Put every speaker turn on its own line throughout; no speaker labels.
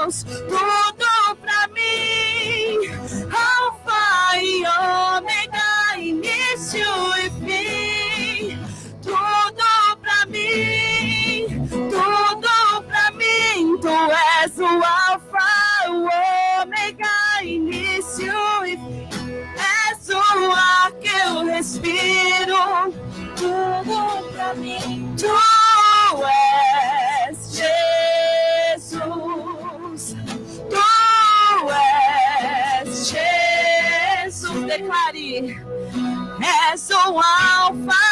Deus, tudo pra mim. Alfa e ômega, início e fim. Tudo pra mim, tudo pra mim. Tu és o alfa, o ômega, início e fim. És o ar que eu respiro. Tudo pra mim. Tu és Jesus. Tu és Jesus. Declare. És o alfa.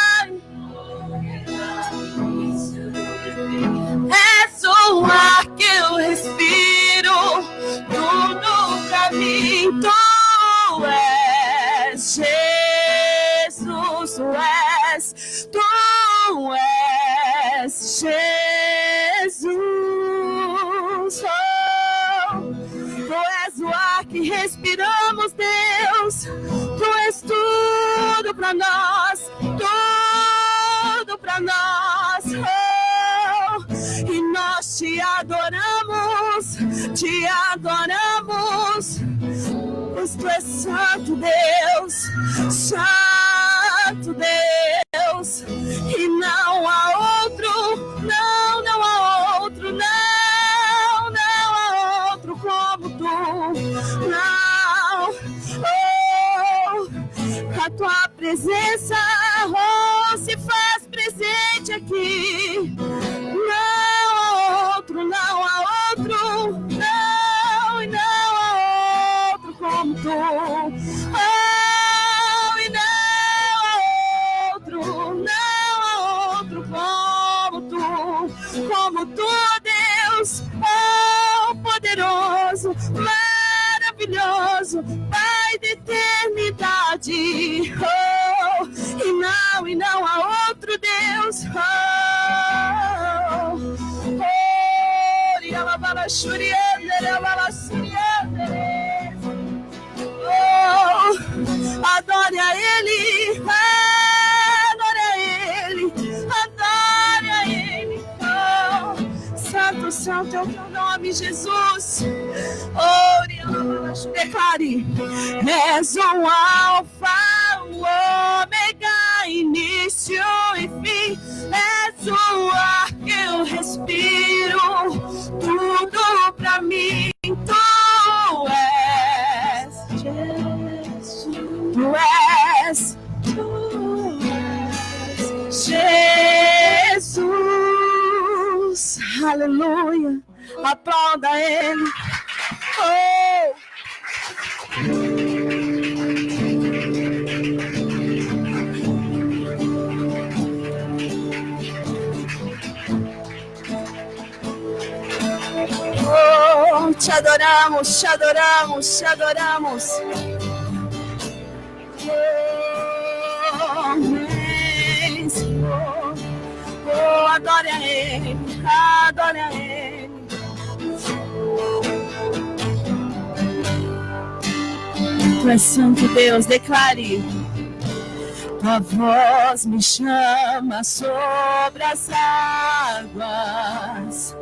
És o ar que eu respiro. Tudo pra mim. Tu és Jesus. Tu és Jesus. Oh, tu és o ar que respiramos, Deus. Tu és tudo pra nós. Tudo pra nós. Oh, e nós te adoramos. Te adoramos. Pois tu és santo, Deus. Santo Deus. E não há outro. Não, não há outro. Não, não há outro como tu. Não. Oh, a tua presença, oh, se faz presente aqui. Não há outro, não há outro. Não, e não há outro como tu. Oh, e não há outro, não há outro como tu, Deus. Oh, poderoso, maravilhoso, Pai de eternidade. Oh, e não há outro Deus. Oh, oh, adore a Ele, adore a Ele, adore a Ele. Oh, santo, santo é o teu nome, Jesus. Oh, declare. És o alfa, o ômega, início e fim. És o ar que eu respiro. Tudo pra mim. Tu és Jesus. Tu és Jesus. Aleluia. Aplauda Ele. Oh! Oh, te adoramos, te adoramos, te adoramos. Oh, amém, Senhor. Oh, adore a Ele, adore a Ele. Tu és santo, Deus, declare. Tua voz me chama sobre as águas,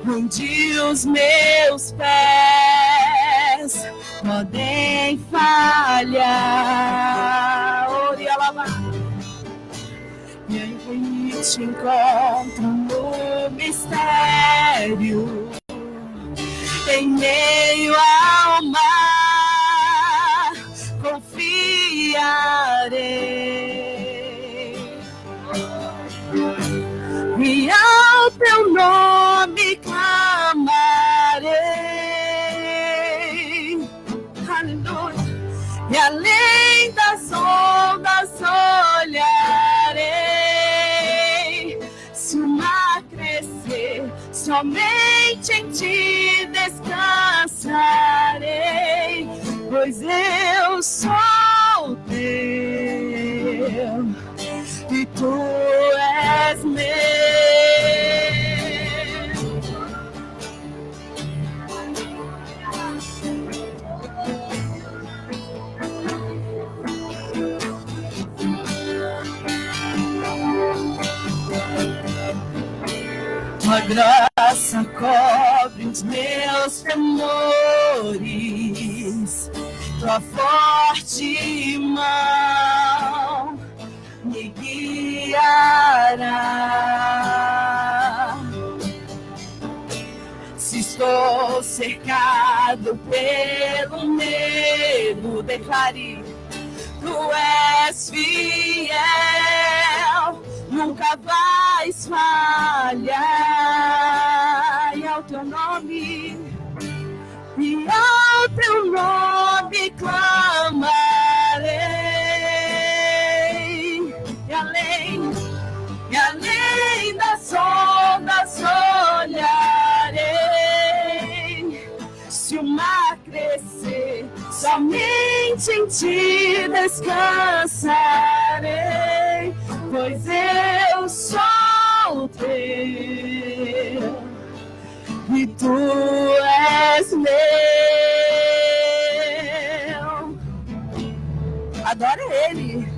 onde os meus pés podem falhar. E aí te encontro no mistério, em meio ao mar, confiarei. E ao teu nome clamarei. Aleluia. E além das ondas olharei. Se o mar crescer, somente em ti descansarei. Pois eu sou teu e tu és meu. Tua graça cobre os meus temores, tua forte mão me guiará. Se estou cercado pelo medo, declare: tu és fiel, nunca vais falhar. E ao teu nome, e ao teu nome clamarei. E além das ondas olharei. Se o mar crescer, somente em ti descansarei, pois eu sou teu e tu és meu. Adora ele.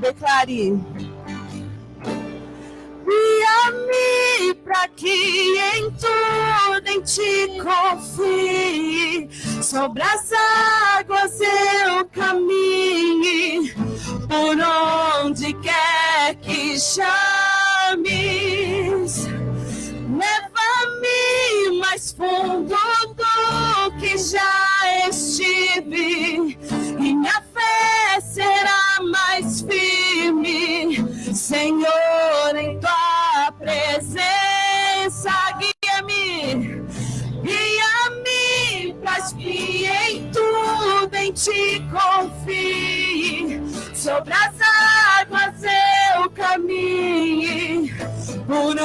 Declare: guia-me para que em tudo em ti confie, sobre as águas eu caminhe, por onde quer que chames. Leva-me mais fundo do que já estive, e minha fé será mais firme, Senhor, em tua presença. Guia-me para que em tudo em ti confie, sobre as águas eu caminhe, por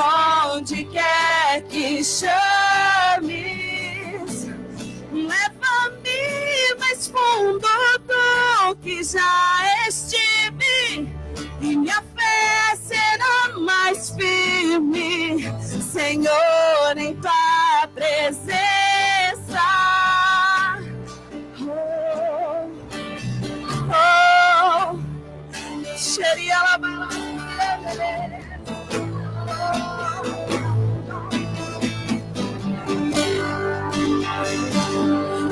onde quer que chames. Leva-me mais fundo do que já estive, e minha fé será mais firme, Senhor, em tua presença. Oh, oh, xeria la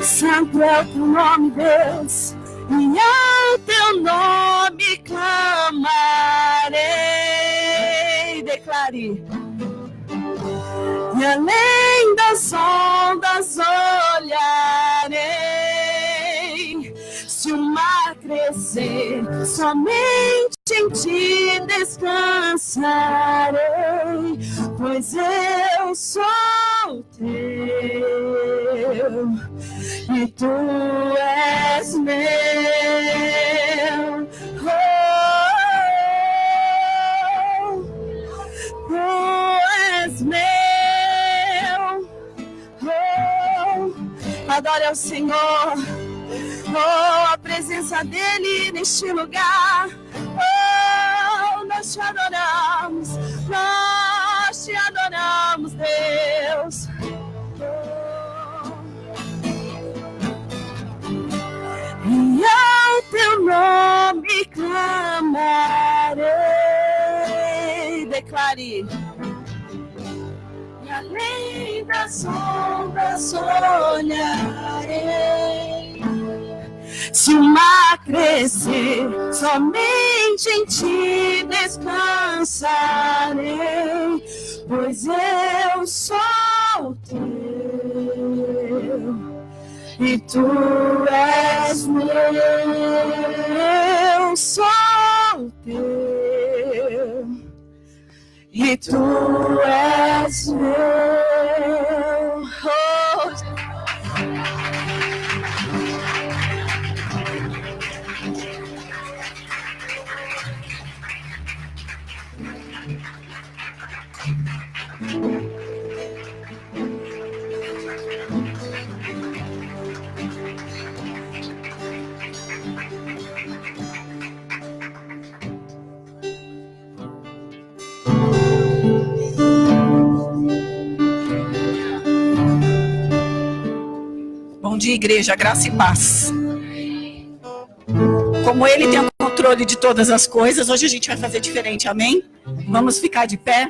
santo é o teu nome, Deus, e ao teu nome clamarei. Declare: e além das ondas olharei. Se o mar crescer, somente em ti descansarei, pois eu sou teu e tu és meu. Oh, tu és meu. Oh, adore ao Senhor. Oh, a presença dele neste lugar. Oh, nós te adoramos, Deus. E ao teu nome clamarei. Declare: e além das ondas olharei. Se o mar crescer, somente em ti descansarei, pois eu sou teu e tu és meu. Eu sou teu e tu és meu. Oh, bom dia, igreja, graça e paz. Como ele tem o controle controle de todas as coisas. Hoje a gente vai fazer diferente, amém? Vamos ficar de pé.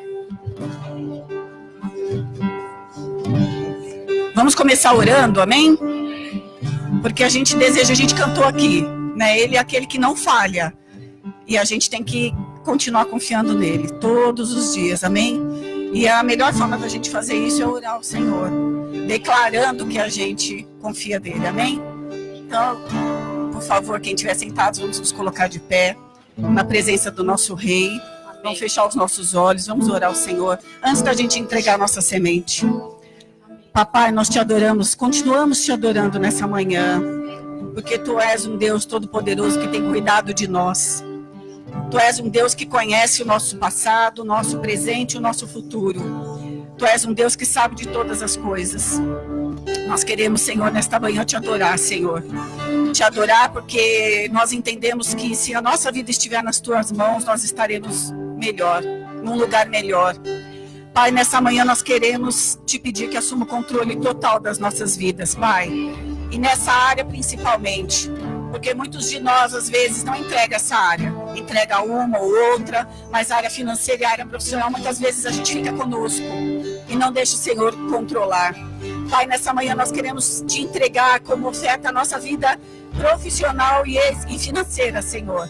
Vamos começar orando, amém? Porque a gente cantou aqui, né? Ele é aquele que não falha. E a gente tem que continuar confiando nele todos os dias, amém? E a melhor forma da gente fazer isso é orar ao Senhor, declarando que a gente confia nele, amém? Então, por favor, quem estiver sentado, vamos nos colocar de pé, na presença do nosso Rei. Vamos fechar os nossos olhos, vamos orar ao Senhor, antes da gente entregar a nossa semente. Papai, nós te adoramos, continuamos te adorando nessa manhã, porque Tu és um Deus todo-poderoso que tem cuidado de nós. Tu és um Deus que conhece o nosso passado, o nosso presente e o nosso futuro. Tu és um Deus que sabe de todas as coisas. Nós queremos, Senhor, nesta manhã te adorar, Senhor. Te adorar porque nós entendemos que se a nossa vida estiver nas Tuas mãos, nós estaremos melhor, num lugar melhor. Pai, nessa manhã nós queremos te pedir que assuma o controle total das nossas vidas, Pai. E nessa área principalmente, porque muitos de nós às vezes não entregam essa área, entrega uma ou outra, mas a área financeira e a área profissional muitas vezes a gente fica conosco e não deixa o Senhor controlar. Pai, nessa manhã nós queremos te entregar como oferta a nossa vida profissional e financeira, Senhor.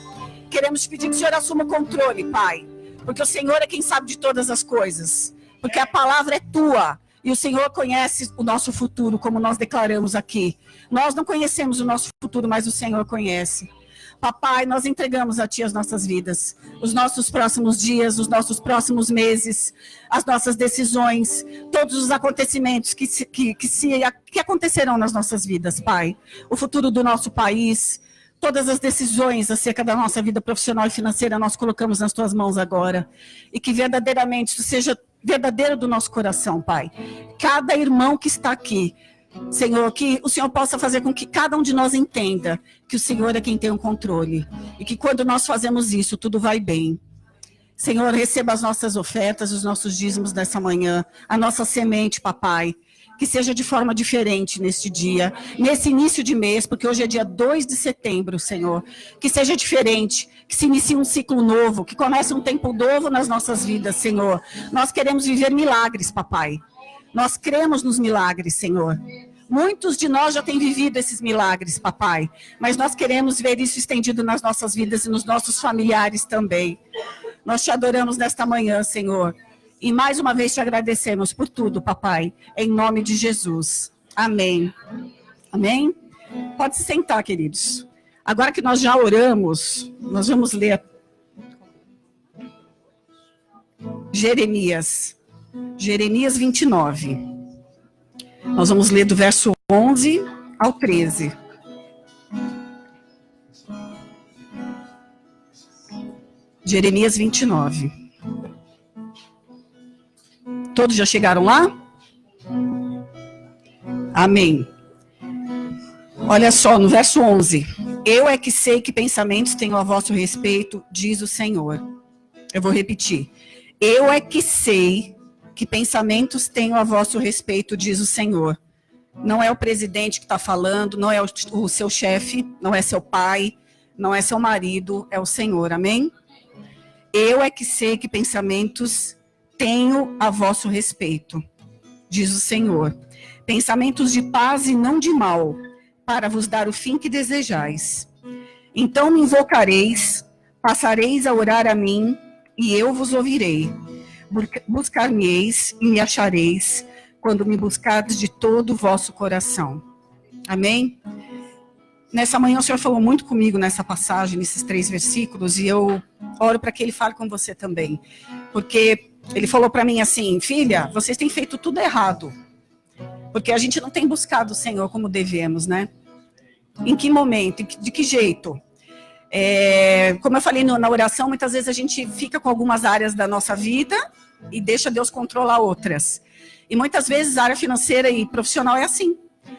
Queremos te pedir que o Senhor assuma o controle, Pai. Porque o Senhor é quem sabe de todas as coisas. Porque a palavra é Tua. E o Senhor conhece o nosso futuro, como nós declaramos aqui. Nós não conhecemos o nosso futuro, mas o Senhor conhece. Papai, nós entregamos a Ti as nossas vidas. Os nossos próximos dias, os nossos próximos meses, as nossas decisões, todos os acontecimentos que acontecerão nas nossas vidas, Pai. O futuro do nosso país. Todas as decisões acerca da nossa vida profissional e financeira nós colocamos nas Tuas mãos agora. E que verdadeiramente isso seja verdadeiro do nosso coração, Pai. Cada irmão que está aqui, Senhor, que o Senhor possa fazer com que cada um de nós entenda que o Senhor é quem tem o controle. E que quando nós fazemos isso, tudo vai bem. Senhor, receba as nossas ofertas, os nossos dízimos dessa manhã, a nossa semente, Papai. Que seja de forma diferente neste dia, nesse início de mês, porque hoje é dia 2 de setembro, Senhor. Que seja diferente, que se inicie um ciclo novo, que comece um tempo novo nas nossas vidas, Senhor. Nós queremos viver milagres, Papai. Nós cremos nos milagres, Senhor. Muitos de nós já têm vivido esses milagres, Papai, mas nós queremos ver isso estendido nas nossas vidas e nos nossos familiares também. Nós te adoramos nesta manhã, Senhor. E mais uma vez te agradecemos por tudo, Papai, em nome de Jesus. Amém. Amém? Pode se sentar, queridos. Agora que nós já oramos, nós vamos ler Jeremias 29. Nós vamos ler do verso 11 ao 13. Jeremias 29. Todos já chegaram lá? Amém. Olha só, no verso 11. Eu é que sei que pensamentos tenho a vosso respeito, diz o Senhor. Eu vou repetir. Eu é que sei que pensamentos tenho a vosso respeito, diz o Senhor. Não é o presidente que está falando, não é o seu chefe, não é seu pai, não é seu marido, é o Senhor, amém? Eu é que sei que pensamentos tenho a vosso respeito, diz o Senhor. Pensamentos de paz e não de mal, para vos dar o fim que desejais. Então me invocareis, passareis a orar a mim, e eu vos ouvirei. Buscar-me-eis e me achareis, quando me buscardes de todo o vosso coração. Amém? Nessa manhã o Senhor falou muito comigo nessa passagem, nesses 3 versículos, e eu oro para que Ele fale com você também. Porque Ele falou para mim assim, filha, vocês têm feito tudo errado. Porque a gente não tem buscado o Senhor como devemos, né? Em que momento? De que jeito? Como eu falei na oração, muitas vezes a gente fica com algumas áreas da nossa vida e deixa Deus controlar outras. E muitas vezes a área financeira e profissional é assim.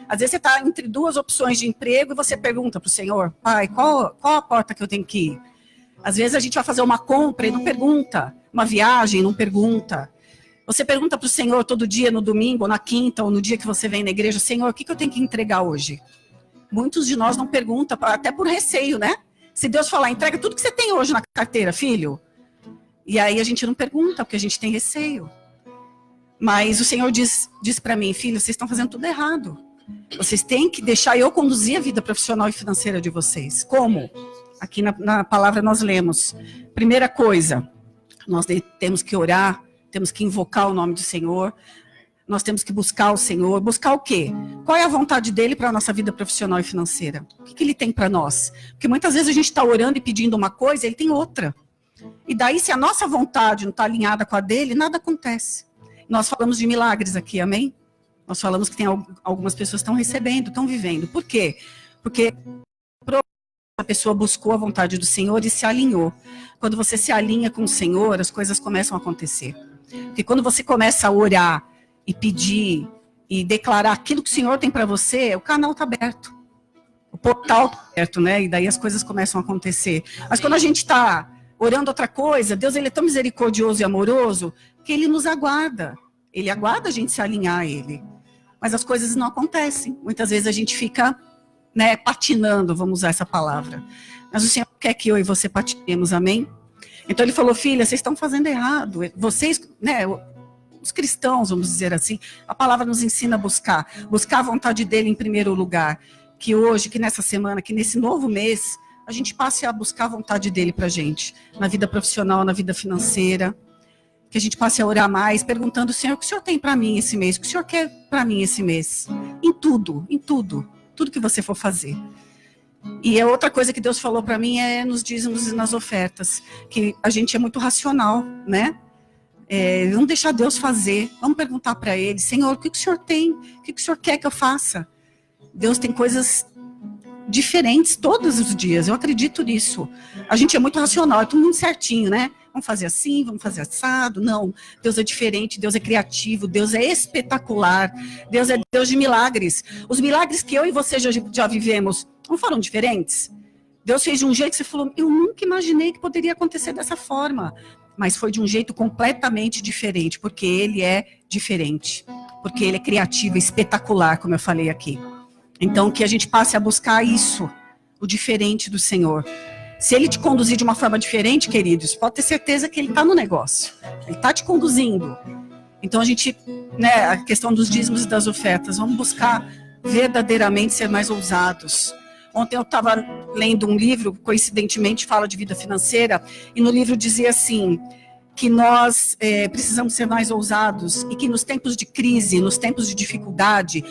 Às vezes você está entre 2 opções de emprego e você pergunta para o Senhor, pai, qual a porta que eu tenho que ir? Às vezes a gente vai fazer uma compra e não pergunta, uma viagem, não pergunta. Você pergunta para o Senhor todo dia, no domingo, ou na quinta, ou no dia que você vem na igreja, Senhor, o que eu tenho que entregar hoje? Muitos de nós não perguntam, até por receio, né? Se Deus falar, entrega tudo que você tem hoje na carteira, filho. E aí a gente não pergunta, porque a gente tem receio. Mas o Senhor diz para mim, filho, vocês estão fazendo tudo errado. Vocês têm que deixar eu conduzir a vida profissional e financeira de vocês. Como? Aqui na palavra nós lemos. Primeira coisa, nós temos que orar, temos que invocar o nome do Senhor, nós temos que buscar o Senhor. Buscar o quê? Qual é a vontade dele para a nossa vida profissional e financeira? O que ele tem para nós? Porque muitas vezes a gente está orando e pedindo uma coisa, ele tem outra. E daí, se a nossa vontade não está alinhada com a dele, nada acontece. Nós falamos de milagres aqui, amém? Nós falamos que tem algumas pessoas que estão recebendo, estão vivendo. Por quê? Porque a pessoa buscou a vontade do Senhor e se alinhou. Quando você se alinha com o Senhor, as coisas começam a acontecer. Porque quando você começa a orar e pedir e declarar aquilo que o Senhor tem para você, o canal está aberto. O portal está aberto, né? E daí as coisas começam a acontecer. Mas quando a gente está orando outra coisa, Deus ele é tão misericordioso e amoroso que ele nos aguarda. Ele aguarda a gente se alinhar a ele. Mas as coisas não acontecem. Muitas vezes a gente fica, né, patinando, vamos usar essa palavra. Mas o Senhor quer que eu e você patinemos, amém? Então ele falou, filha, vocês estão fazendo errado. Vocês, né, os cristãos, vamos dizer assim, a palavra nos ensina a buscar a vontade dele em primeiro lugar. Que hoje, que nessa semana, que nesse novo mês, a gente passe a buscar a vontade dele pra gente. Na vida profissional, na vida financeira. Que a gente passe a orar mais, perguntando, Senhor, o que o Senhor tem para mim esse mês? O que o Senhor quer para mim esse mês? Em tudo que você for fazer. E a outra coisa que Deus falou para mim é nos dízimos e nas ofertas, que a gente é muito racional, né? Vamos deixar Deus fazer, vamos perguntar para Ele, Senhor, o que o Senhor tem? O que o Senhor quer que eu faça? Deus tem coisas diferentes todos os dias, eu acredito nisso. A gente é muito racional, é tudo muito certinho, né? Vamos fazer assim, vamos fazer assado. Não, Deus é diferente, Deus é criativo, Deus é espetacular, Deus é Deus de milagres. Os milagres que eu e você já vivemos não foram diferentes? Deus fez de um jeito que você falou, eu nunca imaginei que poderia acontecer dessa forma. Mas foi de um jeito completamente diferente, porque Ele é diferente. Porque Ele é criativo, espetacular, como eu falei aqui. Então, que a gente passe a buscar isso, o diferente do Senhor. Se Ele te conduzir de uma forma diferente, queridos, pode ter certeza que Ele está no negócio. Ele está te conduzindo. Então, a gente, né, a questão dos dízimos e das ofertas, vamos buscar verdadeiramente ser mais ousados. Ontem eu estava lendo um livro, coincidentemente fala de vida financeira, e no livro dizia assim, que nós precisamos ser mais ousados e que nos tempos de crise, nos tempos de dificuldade,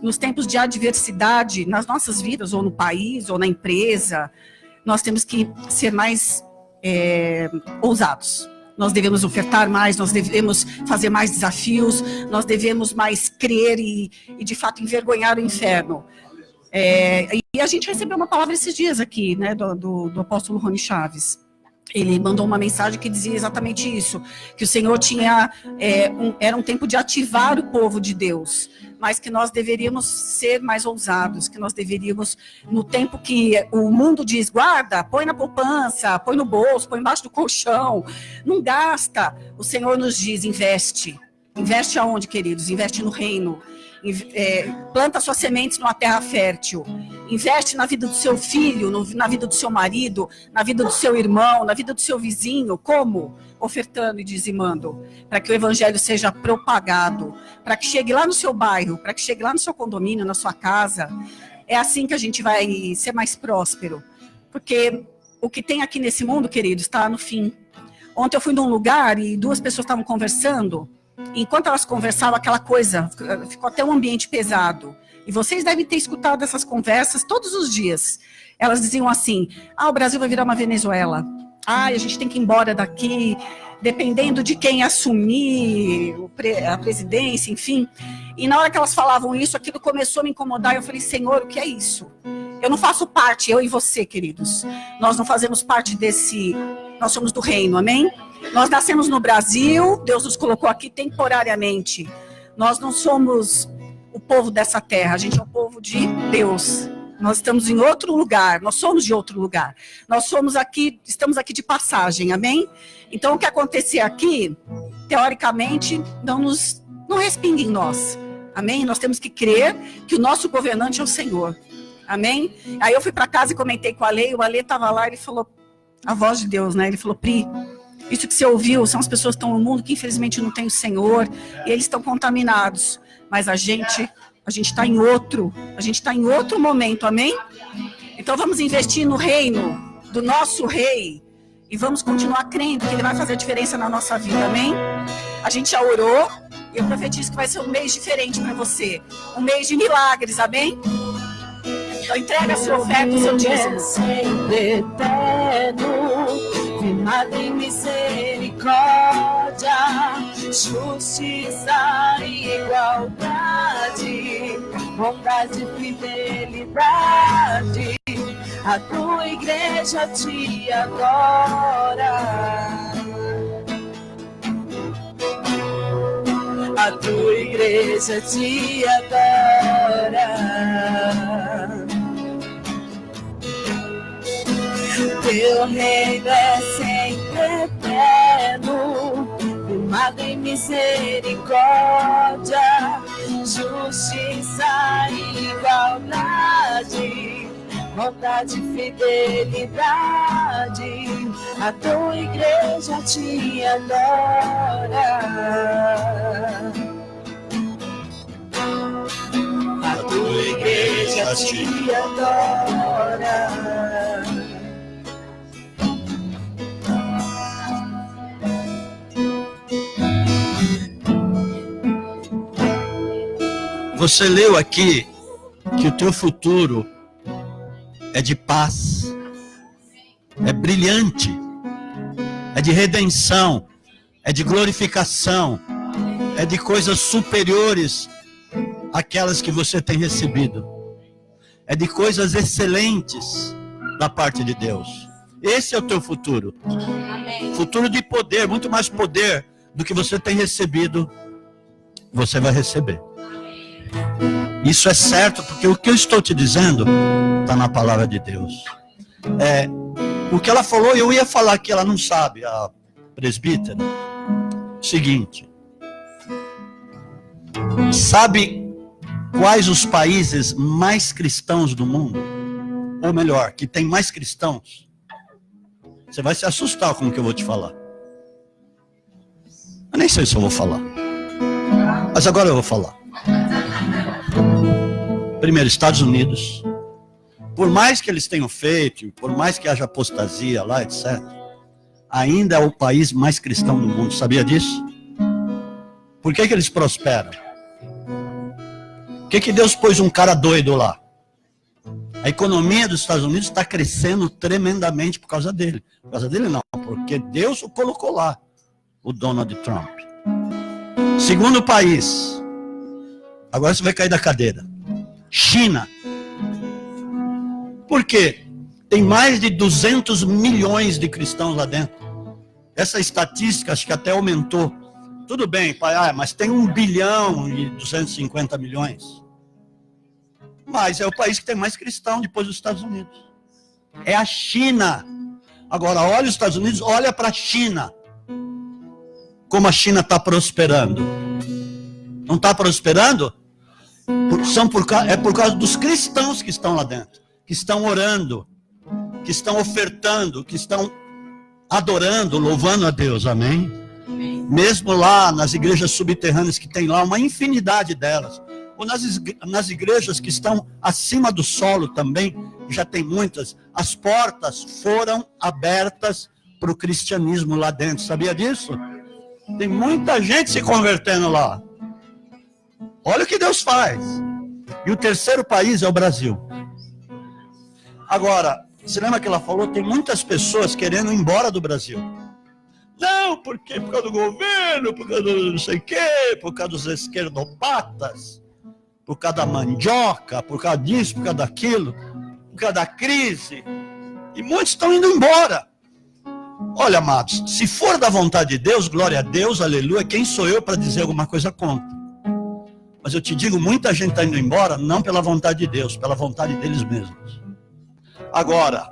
nos tempos de adversidade, nas nossas vidas, ou no país, ou na empresa, nós temos que ser mais ousados. Nós devemos ofertar mais, nós devemos fazer mais desafios, nós devemos mais crer e de fato, envergonhar o inferno. E a gente recebeu uma palavra esses dias aqui, né, do apóstolo Rony Chaves. Ele mandou uma mensagem que dizia exatamente isso, que o Senhor tinha, era um tempo de ativar o povo de Deus, mas que nós deveríamos ser mais ousados, que nós deveríamos, no tempo que o mundo diz, guarda, põe na poupança, põe no bolso, põe embaixo do colchão, não gasta, o Senhor nos diz, investe. Investe aonde, queridos? Investe no reino. Planta suas sementes numa terra fértil, investe na vida do seu filho, na vida do seu marido, na vida do seu irmão, na vida do seu vizinho. Como? Ofertando e dizimando, para que o evangelho seja propagado, para que chegue lá no seu bairro, para que chegue lá no seu condomínio, na sua casa. É assim que a gente vai ser mais próspero, porque o que tem aqui nesse mundo, queridos, está no fim. Ontem eu fui num lugar e duas pessoas estavam conversando. Enquanto elas conversavam, aquela coisa, ficou até um ambiente pesado. E vocês devem ter escutado essas conversas todos os dias. Elas diziam assim, o Brasil vai virar uma Venezuela. A gente tem que ir embora daqui, dependendo de quem assumir a presidência, enfim. E na hora que elas falavam isso, aquilo começou a me incomodar. Eu falei, Senhor, o que é isso? Eu não faço parte, eu e você, queridos. Nós não fazemos parte desse... Nós somos do reino, amém? Nós nascemos no Brasil, Deus nos colocou aqui temporariamente. Nós não somos o povo dessa terra, a gente é o povo de Deus. Nós estamos em outro lugar, nós somos de outro lugar. Nós somos aqui, estamos aqui de passagem, amém? Então, o que acontecer aqui, teoricamente, não respinga em nós, amém? Nós temos que crer que o nosso governante é o Senhor. Amém? Aí eu fui para casa e comentei com o Ale estava lá, ele falou, a voz de Deus, né? Ele falou, Pri, isso que você ouviu são as pessoas que estão no mundo que infelizmente não tem o Senhor, e eles estão contaminados. Mas a gente está em outro momento, amém? Então vamos investir no reino do nosso rei, e vamos continuar crendo que ele vai fazer a diferença na nossa vida, amém? A gente já orou, e eu profetizo que vai ser um mês diferente para você, um mês de milagres, amém? Então entrega a sua oferta, o seu dízimo.
Sempre eterno, firmado em misericórdia, justiça e igualdade, bondade e fidelidade, a tua igreja te adora. A tua igreja te adora. Teu reino é sempre eterno, firmado em misericórdia, justiça e igualdade, bondade e fidelidade, a tua igreja te adora. A tua igreja te adora.
Você leu aqui que o teu futuro é de paz, é brilhante, é de redenção, é de glorificação, é de coisas superiores àquelas que você tem recebido, é de coisas excelentes da parte de Deus. Esse é o teu futuro. Amém. Futuro de poder, muito mais poder do que você tem recebido, você vai receber. Isso é certo, porque o que eu estou te dizendo está na palavra de Deus. O que ela falou, eu ia falar que ela não sabe, a presbítera. Seguinte, sabe quais os países mais cristãos do mundo? Ou melhor, que tem mais cristãos? Você vai se assustar com o que eu vou te falar. Eu nem sei se eu vou falar, mas agora eu vou falar. Primeiro, Estados Unidos. Por mais que eles tenham feito, por mais que haja apostasia lá, etc., ainda é o país mais cristão do mundo. Sabia disso? Por que eles prosperam? Por que Deus pôs um cara doido lá? A economia dos Estados Unidos está crescendo tremendamente por causa dele. Por causa dele não, porque Deus o colocou lá, o Donald Trump. Segundo país, agora você vai cair da cadeira. China. Por quê? Tem mais de 200 milhões de cristãos lá dentro. Essa estatística acho que até aumentou. Tudo bem, pai, mas tem 1 bilhão e 250 milhões. Mas é o país que tem mais cristão depois dos Estados Unidos. É a China. Agora, olha os Estados Unidos, olha para a China. Como a China está prosperando. Não está prosperando? É por causa dos cristãos que estão lá dentro, que estão orando, que estão ofertando, que estão adorando, louvando a Deus, amém? Mesmo lá nas igrejas subterrâneas que tem lá, uma infinidade delas, ou nas igrejas que estão acima do solo também, já tem muitas, as portas foram abertas para o cristianismo lá dentro, sabia disso? Tem muita gente se convertendo lá. Olha o que Deus faz. E o terceiro país é o Brasil. Agora, você lembra que ela falou? Tem muitas pessoas querendo ir embora do Brasil. Não, porque por causa do governo, por causa do não sei o quê, por causa dos esquerdopatas, por causa da mandioca, por causa disso, por causa daquilo, por causa da crise. E muitos estão indo embora. Olha, amados, se for da vontade de Deus, glória a Deus, aleluia, quem sou eu para dizer alguma coisa contra? Mas eu te digo, muita gente está indo embora, não pela vontade de Deus, pela vontade deles mesmos. Agora,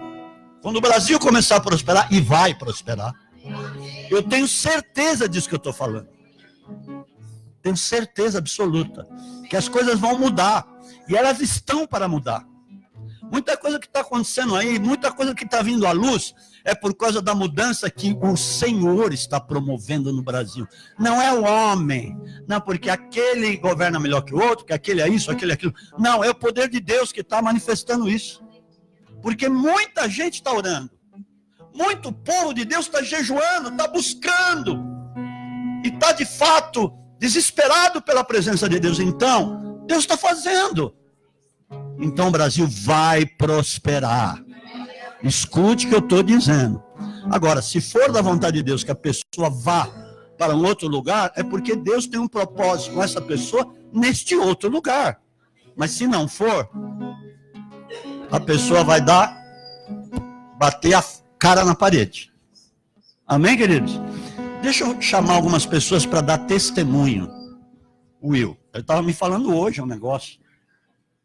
quando o Brasil começar a prosperar, e vai prosperar, eu tenho certeza disso que eu estou falando. Tenho certeza absoluta que as coisas vão mudar. E elas estão para mudar. Muita coisa que está acontecendo aí, muita coisa que está vindo à luz, é por causa da mudança que o Senhor está promovendo no Brasil. Não é o homem, não, porque aquele governa melhor que o outro, que aquele é isso, aquele é aquilo. Não, é o poder de Deus que está manifestando isso. Porque muita gente está orando, muito povo de Deus está jejuando, está buscando, e está de fato desesperado pela presença de Deus. Então, Deus está fazendo. Então o Brasil vai prosperar. Escute o que eu estou dizendo. Agora, se for da vontade de Deus que a pessoa vá para um outro lugar, é porque Deus tem um propósito com essa pessoa neste outro lugar. Mas se não for, a pessoa vai bater a cara na parede. Amém, queridos? Deixa eu chamar algumas pessoas para dar testemunho. Will, ele estava me falando hoje um negócio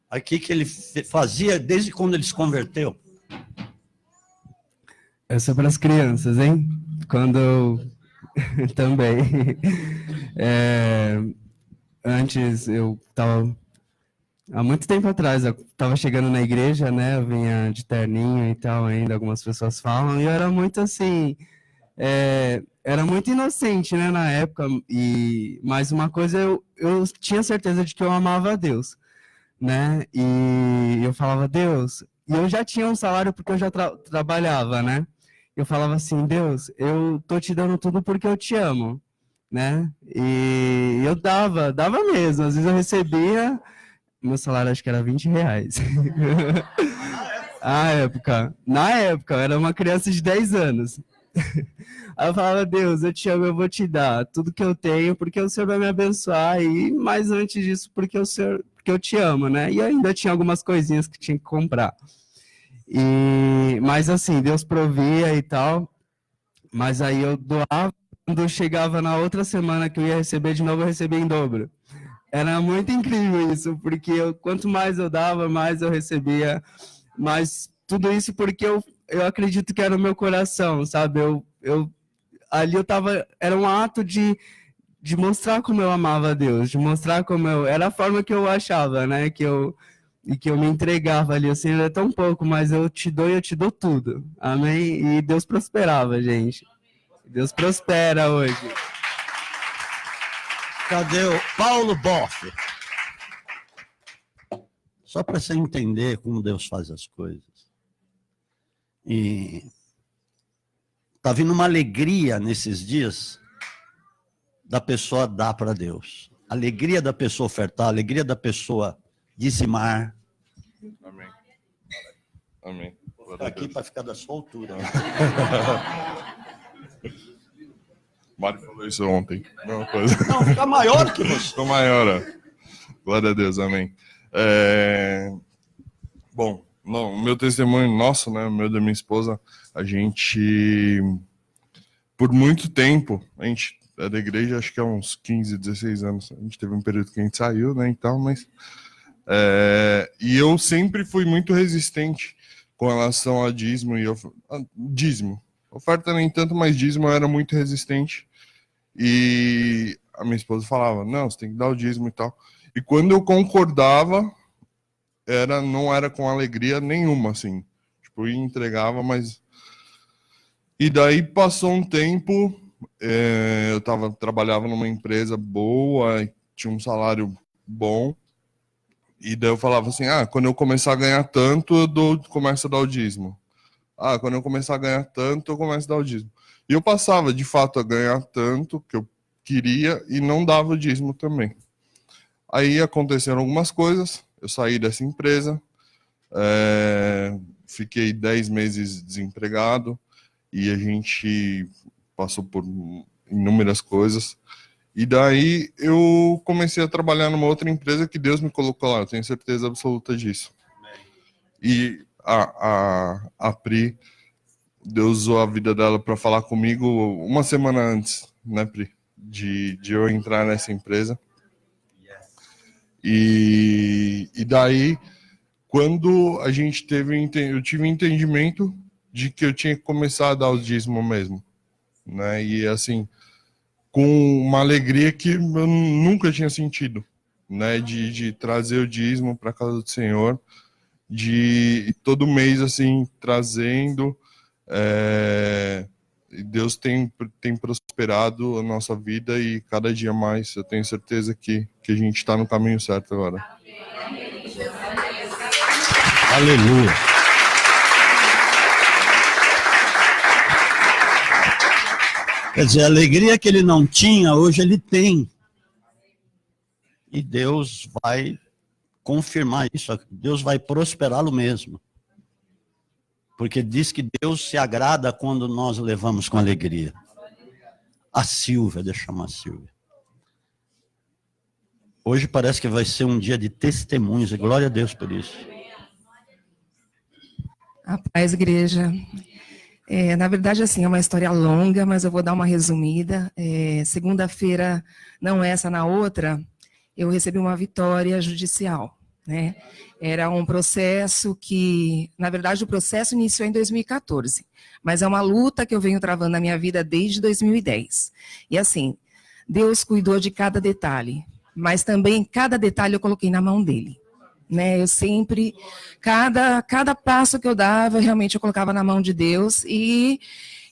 aqui que ele fazia desde quando ele se converteu.
Essa é para as crianças, hein? Quando eu também. Antes eu estava, há muito tempo atrás, eu estava chegando na igreja, né? Eu vinha de terninho e tal, ainda algumas pessoas falam, e eu era muito assim, era muito inocente, né, na época, mas uma coisa eu tinha certeza de que eu amava a Deus, né? E eu falava, Deus, e eu já tinha um salário porque eu já trabalhava, né? Eu falava assim, Deus, eu tô te dando tudo porque eu te amo, né? E eu dava mesmo, às vezes eu recebia, meu salário acho que era R$20. Na época, eu era uma criança de 10 anos. Aí eu falava, Deus, eu te amo, eu vou te dar tudo que eu tenho, porque o Senhor vai me abençoar, e mais antes disso, porque eu te amo, né? E ainda tinha algumas coisinhas que tinha que comprar. Mas assim, Deus provia e tal, mas aí eu doava, quando eu chegava na outra semana que eu ia receber de novo, eu recebia em dobro. Era muito incrível isso, porque quanto mais eu dava, mais eu recebia, mas tudo isso porque eu acredito que era o meu coração, sabe? Ali eu tava, era um ato de mostrar como eu amava a Deus, de mostrar como era a forma que eu achava, né, que eu me entregava ali, assim, era tão pouco, mas eu te dou tudo, amém? E Deus prosperava, gente. Deus prospera hoje.
Cadê o Paulo Boff? Só para você entender como Deus faz as coisas. E está vindo uma alegria nesses dias da pessoa dar para Deus. Alegria da pessoa ofertar, alegria da pessoa dizimar.
Amém. Amém.
Vou ficar aqui para ficar da sua altura.
Mário falou isso ontem. Mesma coisa.
Não, fica maior que você.
Ficou maior, ó. Glória a Deus, amém. Bom, o meu testemunho nosso, né, o meu da minha esposa, a gente, por muito tempo, a gente é da igreja, acho que há uns 15, 16 anos, a gente teve um período que a gente saiu, né, e tal, mas... e eu sempre fui muito resistente com relação a dízimo e dízimo. Oferta nem tanto, mas dízimo eu era muito resistente. E a minha esposa falava, não, você tem que dar o dízimo e tal. E quando eu concordava, não era com alegria nenhuma, assim. Tipo, eu entregava, mas... E daí passou um tempo, eu trabalhava numa empresa boa, tinha um salário bom. E daí eu falava assim, quando eu começar a ganhar tanto, eu começo a dar o dízimo. Quando eu começar a ganhar tanto, eu começo a dar o dízimo. E eu passava, de fato, a ganhar tanto que eu queria e não dava o dízimo também. Aí aconteceram algumas coisas, eu saí dessa empresa, fiquei 10 meses desempregado e a gente passou por inúmeras coisas. E daí eu comecei a trabalhar numa outra empresa que Deus me colocou lá, eu tenho certeza absoluta disso. E a Pri, Deus usou a vida dela para falar comigo uma semana antes, né, Pri, de eu entrar nessa empresa. E daí, quando a gente eu tive entendimento de que eu tinha que começar a dar o dízimo mesmo, né, e assim, com uma alegria que eu nunca tinha sentido, né, de trazer o dízimo para a casa do Senhor, de todo mês, assim, trazendo. E Deus tem prosperado a nossa vida e cada dia mais eu tenho certeza que a gente está no caminho certo agora.
Aleluia. Quer dizer, a alegria que ele não tinha, hoje ele tem. E Deus vai confirmar isso, Deus vai prosperá-lo mesmo. Porque diz que Deus se agrada quando nós levamos com alegria. A Silvia, deixa eu chamar a Silvia. Hoje parece que vai ser um dia de testemunhos, e glória a Deus por isso.
A paz, igreja. Na verdade, assim, é uma história longa, mas eu vou dar uma resumida. Segunda-feira, não essa, na outra, eu recebi uma vitória judicial, né? Era um processo que, na verdade, o processo iniciou em 2014, mas é uma luta que eu venho travando na minha vida desde 2010. E assim, Deus cuidou de cada detalhe, mas também cada detalhe eu coloquei na mão dele. Né, eu sempre, cada passo que eu dava, realmente eu colocava na mão de Deus, e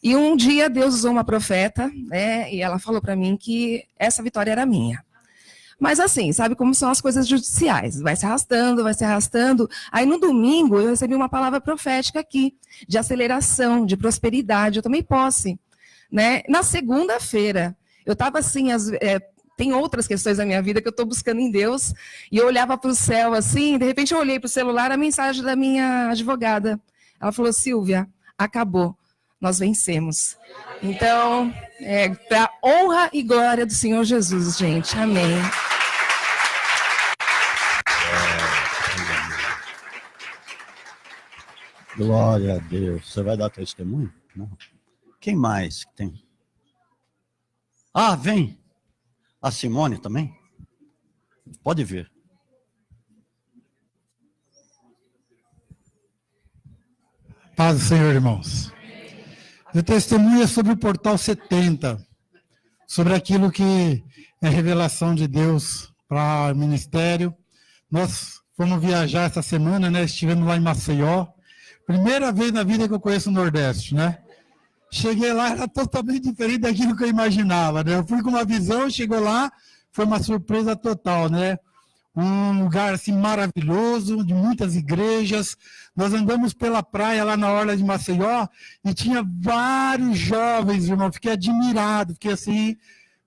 um dia Deus usou uma profeta, né, e ela falou para mim que essa vitória era minha. Mas assim, sabe como são as coisas judiciais, vai se arrastando, aí no domingo eu recebi uma palavra profética aqui, de aceleração, de prosperidade, eu tomei posse. Né? Na segunda-feira, eu estava assim, tem outras questões na minha vida que eu estou buscando em Deus, e eu olhava para o céu assim, de repente eu olhei para o celular, a mensagem da minha advogada. Ela falou: Silvia, acabou, nós vencemos. Então, para a honra e glória do Senhor Jesus, gente. Amém.
Glória a Deus. Você vai dar testemunho? Não. Quem mais tem? Ah, vem. A Simone também? Pode ver.
Paz do Senhor, irmãos. Meu testemunho é sobre o Portal 70, sobre aquilo que é revelação de Deus para o ministério. Nós fomos viajar essa semana, né? Estivemos lá em Maceió. Primeira vez na vida que eu conheço o Nordeste, né? Cheguei lá, era totalmente diferente daquilo que eu imaginava, né? Eu fui com uma visão, chegou lá, foi uma surpresa total, né? Um lugar assim maravilhoso, de muitas igrejas. Nós andamos pela praia lá na orla de Maceió e tinha vários jovens, irmão. Fiquei admirado, fiquei assim,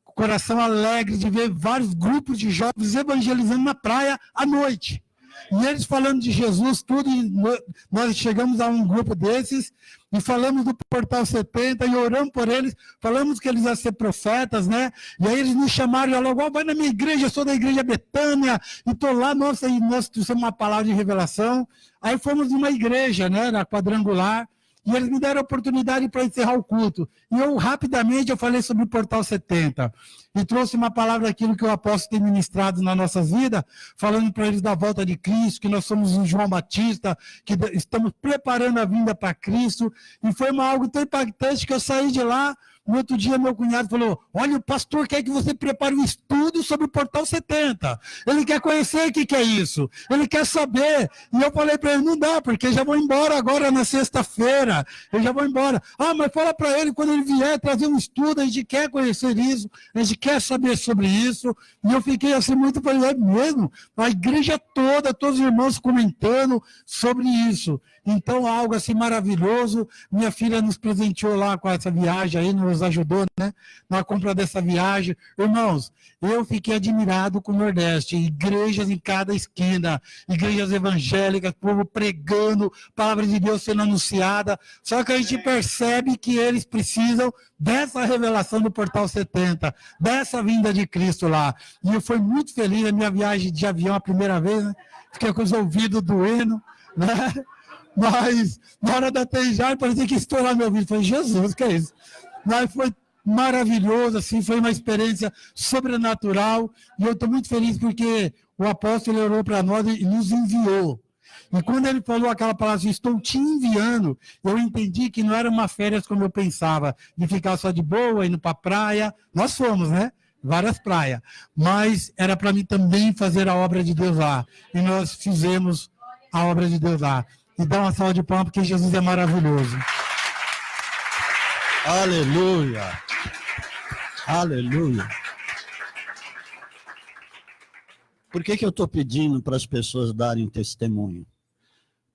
com o coração alegre de ver vários grupos de jovens evangelizando na praia à noite. E eles falando de Jesus, tudo, e nós chegamos a um grupo desses e falamos do Portal 70 e oramos por eles, falamos que eles iam ser profetas, né? E aí eles nos chamaram e falaram: vai na minha igreja, eu sou da igreja Betânia, e estou lá, nossa, e nós trouxemos uma palavra de revelação. Aí fomos numa igreja, né, na Quadrangular, e eles me deram a oportunidade para encerrar o culto. E eu, rapidamente, eu falei sobre o Portal 70. E trouxe uma palavra daquilo que o apóstolo tem ministrado nas nossas vidas, falando para eles da volta de Cristo, que nós somos um João Batista, que estamos preparando a vinda para Cristo. E foi algo tão impactante que eu saí de lá. No outro dia, meu cunhado falou: olha, o pastor quer que você prepare um estudo sobre o Portal 70. Ele quer conhecer o que é isso. Ele quer saber. E eu falei para ele: não dá, porque eu já vou embora agora na sexta-feira. Eu já vou embora. Ah, mas fala para ele, quando ele vier trazer um estudo, a gente quer conhecer isso, a gente quer saber sobre isso. E eu fiquei assim muito, falei: é mesmo? A igreja toda, todos os irmãos comentando sobre isso. Então, algo assim maravilhoso. Minha filha nos presenteou lá com essa viagem aí, nos ajudou, né, na compra dessa viagem. Irmãos, eu fiquei admirado com o Nordeste, igrejas em cada esquina, igrejas evangélicas, povo pregando, palavra de Deus sendo anunciada, só que a gente percebe que eles precisam dessa revelação do Portal 70, dessa vinda de Cristo lá. E eu fui muito feliz na minha viagem de avião a primeira vez, né, fiquei com os ouvidos doendo, né, mas na hora da aterrissagem parecia que estourar meu ouvido. Falei: Jesus, que é isso? Mas foi maravilhoso, assim, foi uma experiência sobrenatural, e eu estou muito feliz porque o apóstolo orou para nós e nos enviou. E quando ele falou aquela palavra assim: estou te enviando, eu entendi que não era uma férias como eu pensava, de ficar só de boa, indo para a praia. Nós fomos, né? Várias praias. Mas era para mim também fazer a obra de Deus lá. E nós fizemos a obra de Deus lá. E dá uma salva de palmas, porque Jesus é maravilhoso.
Aleluia. Aleluia. Por que eu estou pedindo para as pessoas darem testemunho?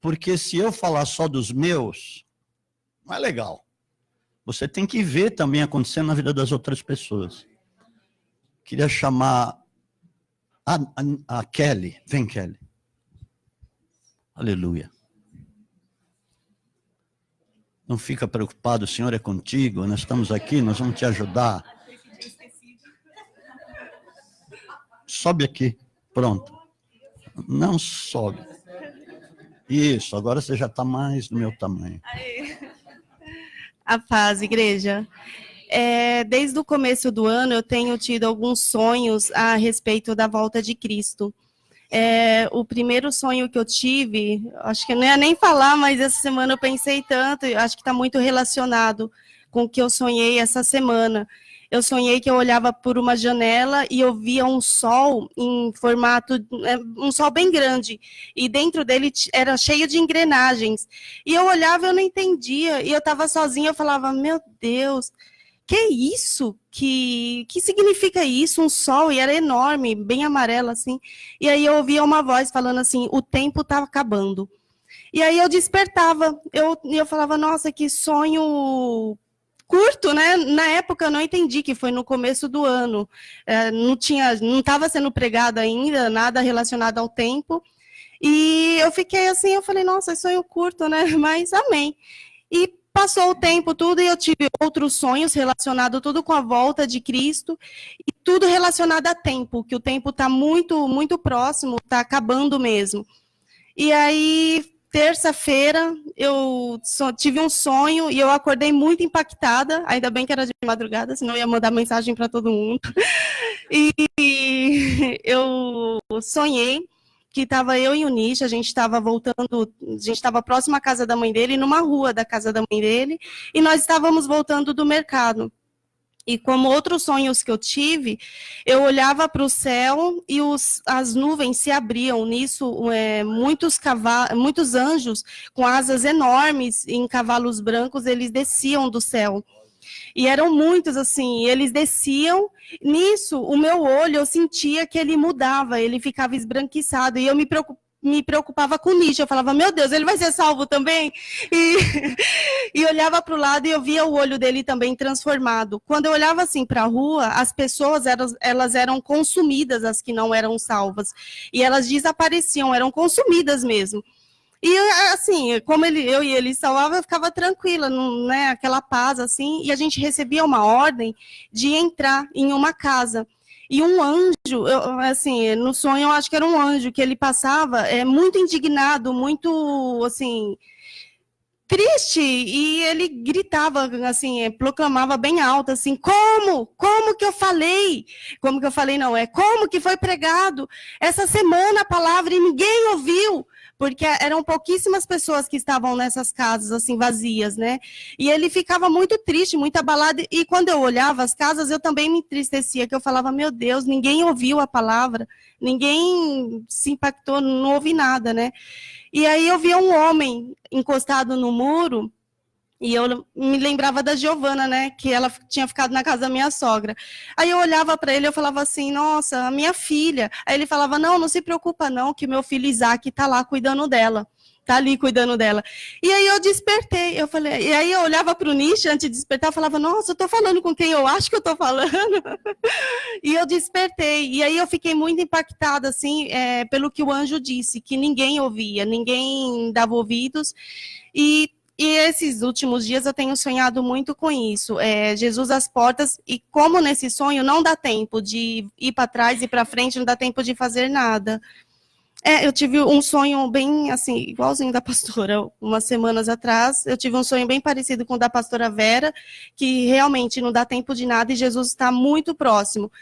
Porque se eu falar só dos meus, não é legal. Você tem que ver também acontecendo na vida das outras pessoas. Queria chamar a Kelly. Vem, Kelly. Aleluia. Não fica preocupado, o Senhor é contigo, nós estamos aqui, nós vamos te ajudar. Sobe aqui, pronto. Não sobe. Isso, agora você já está mais do meu tamanho.
A paz, igreja. Desde o começo do ano, eu tenho tido alguns sonhos a respeito da volta de Cristo. O primeiro sonho que eu tive, acho que não ia nem falar, mas essa semana eu pensei tanto, acho que está muito relacionado com o que eu sonhei essa semana. Eu sonhei que eu olhava por uma janela e eu via um sol em formato, um sol bem grande, e dentro dele era cheio de engrenagens. E eu olhava e eu não entendia, e eu estava sozinha, eu falava, meu Deus, que é isso? Que significa isso? Um sol, e era enorme, bem amarelo assim. E aí eu ouvia uma voz falando assim, o tempo está acabando. E aí eu despertava, eu falava, nossa, que sonho curto, né? Na época eu não entendi que foi no começo do ano. Não estava sendo pregado ainda, nada relacionado ao tempo. E eu fiquei assim, eu falei, nossa, sonho curto, né? Mas amém. E passou o tempo tudo e eu tive outros sonhos relacionados tudo com a volta de Cristo e tudo relacionado a tempo, que o tempo está muito, muito próximo, está acabando mesmo. E aí, terça-feira, eu tive um sonho e eu acordei muito impactada, ainda bem que era de madrugada, senão eu ia mandar mensagem para todo mundo. E eu sonhei que estava eu e o Nish, a gente estava voltando, a gente estava próximo à casa da mãe dele, numa rua da casa da mãe dele, e nós estávamos voltando do mercado. E como outros sonhos que eu tive, eu olhava para o céu e as nuvens se abriam. Nisso, muitos anjos com asas enormes em cavalos brancos, eles desciam do céu. E eram muitos, assim, eles desciam. Nisso, o meu olho, eu sentia que ele mudava, ele ficava esbranquiçado. E eu me preocupava com o Nish. Eu falava, meu Deus, ele vai ser salvo também? E olhava para o lado e eu via o olho dele também transformado. Quando eu olhava assim para a rua, as pessoas, elas eram consumidas, as que não eram salvas. E elas desapareciam, eram consumidas mesmo. E assim, como eu e ele salvava, eu ficava tranquila, né, aquela paz assim, e a gente recebia uma ordem de entrar em uma casa. E um anjo, assim, no sonho eu acho que era um anjo, que ele passava muito indignado, muito, assim, triste, e ele gritava, assim, proclamava bem alto, assim, como que eu falei? Como que eu falei, não, como que foi pregado essa semana a palavra e ninguém ouviu? Porque eram pouquíssimas pessoas que estavam nessas casas, assim, vazias, né? E ele ficava muito triste, muito abalado, e quando eu olhava as casas, eu também me entristecia, que eu falava, meu Deus, ninguém ouviu a palavra, ninguém se impactou, não ouvi nada, né? E aí eu via um homem encostado no muro, e eu me lembrava da Giovana, né, que ela tinha ficado na casa da minha sogra. Aí eu olhava para ele e eu falava assim, nossa, a minha filha. Aí ele falava, não se preocupa não, que meu filho Isaac está lá cuidando dela. Está ali cuidando dela. E aí eu despertei, e aí eu olhava para o Nish antes de despertar, eu falava, nossa, eu estou falando com quem eu acho que eu estou falando. E eu despertei, e aí eu fiquei muito impactada, assim, pelo que o anjo disse, que ninguém ouvia, ninguém dava ouvidos, e esses últimos dias eu tenho sonhado muito com isso, Jesus às portas, e como nesse sonho não dá tempo de ir para trás e para frente, não dá tempo de fazer nada. Eu tive um sonho bem, assim, igualzinho da pastora, umas semanas atrás, eu tive um sonho bem parecido com o da pastora Vera, que realmente não dá tempo de nada e Jesus está muito próximo.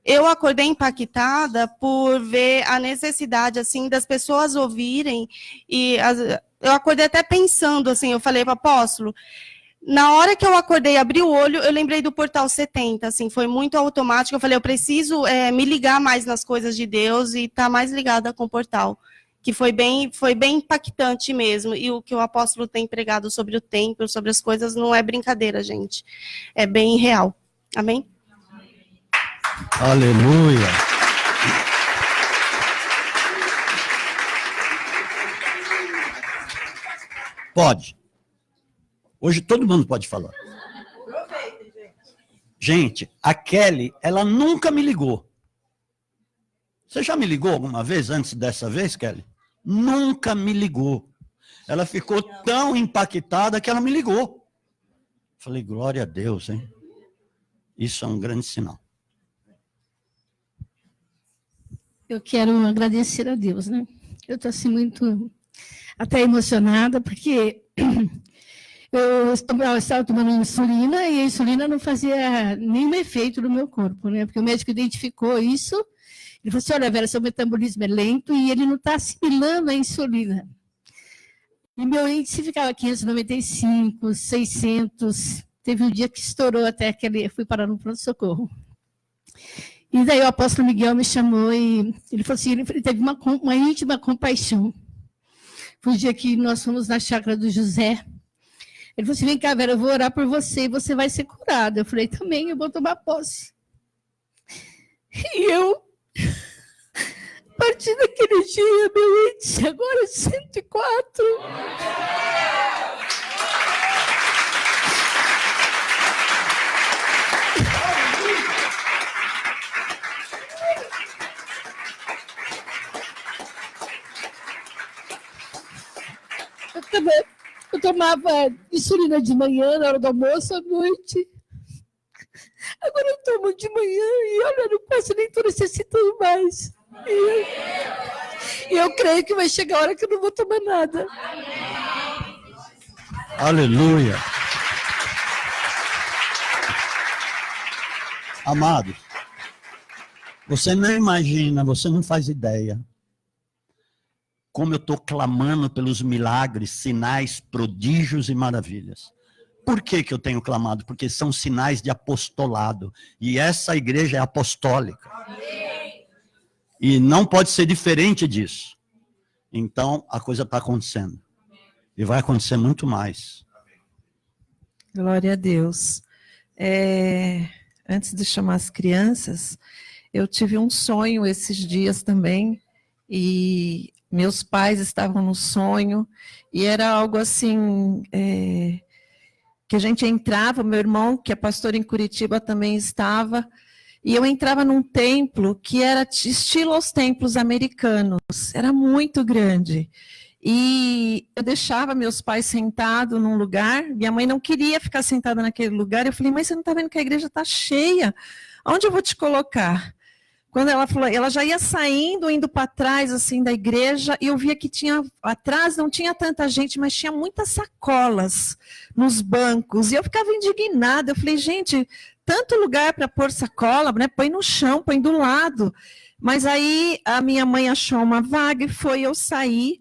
Eu acordei impactada por ver a necessidade, assim, das pessoas ouvirem, e eu acordei até pensando, assim, eu falei para o apóstolo, na hora que eu acordei, abri o olho, eu lembrei do Portal 70, assim, foi muito automático, eu falei, eu preciso me ligar mais nas coisas de Deus e estar mais ligada com o Portal. que foi bem impactante mesmo. E o que o apóstolo tem pregado sobre o templo, sobre as coisas, não é brincadeira, gente. É bem real. Amém?
Aleluia. Pode. Hoje todo mundo pode falar. Gente, a Kelly, ela nunca me ligou. Você já me ligou alguma vez antes dessa vez, Kelly? Nunca me ligou. Ela ficou tão impactada que ela me ligou. Falei, glória a Deus, hein? Isso é um grande sinal.
Eu quero agradecer a Deus, né? Eu estou assim muito até emocionada, porque eu estava tomando insulina e a insulina não fazia nenhum efeito no meu corpo, né? Porque o médico identificou isso. Ele falou assim, olha, Vera, seu metabolismo é lento e ele não está assimilando a insulina. E meu índice ficava 595, 600. Teve um dia que estourou até que eu fui parar no pronto-socorro. E daí o apóstolo Miguel me chamou e ele falou assim, ele teve uma íntima compaixão. Foi o dia que nós fomos na chácara do José. Ele falou assim, vem cá, Vera, eu vou orar por você e você vai ser curada. Eu falei, também, eu vou tomar posse. E eu, a partir daquele dia, meu índice agora é 104. Eu tomava insulina de manhã, na hora do almoço, à noite. Agora eu tomo de manhã e olha, eu não posso nem estou necessitando mais. E eu creio que vai chegar a hora que eu não vou tomar nada.
Aleluia. Amado, você não imagina, você não faz ideia como eu estou clamando pelos milagres, sinais, prodígios e maravilhas. Por que eu tenho clamado? Porque são sinais de apostolado. E essa igreja é apostólica. E não pode ser diferente disso. Então, a coisa está acontecendo. E vai acontecer muito mais.
Glória a Deus. Antes de chamar as crianças, eu tive um sonho esses dias também. E meus pais estavam no sonho. E era algo assim... que a gente entrava, meu irmão, que é pastor em Curitiba, também estava, e eu entrava num templo que era estilo aos templos americanos, era muito grande. E eu deixava meus pais sentados num lugar, minha mãe não queria ficar sentada naquele lugar, eu falei, mas você não está vendo que a igreja está cheia? Onde eu vou te colocar? Quando ela falou, ela já ia saindo, indo para trás assim da igreja, e eu via que tinha atrás não tinha tanta gente, mas tinha muitas sacolas nos bancos, e eu ficava indignada. Eu falei, gente, tanto lugar para pôr sacola, né? Põe no chão, põe do lado. Mas aí a minha mãe achou uma vaga e foi eu sair,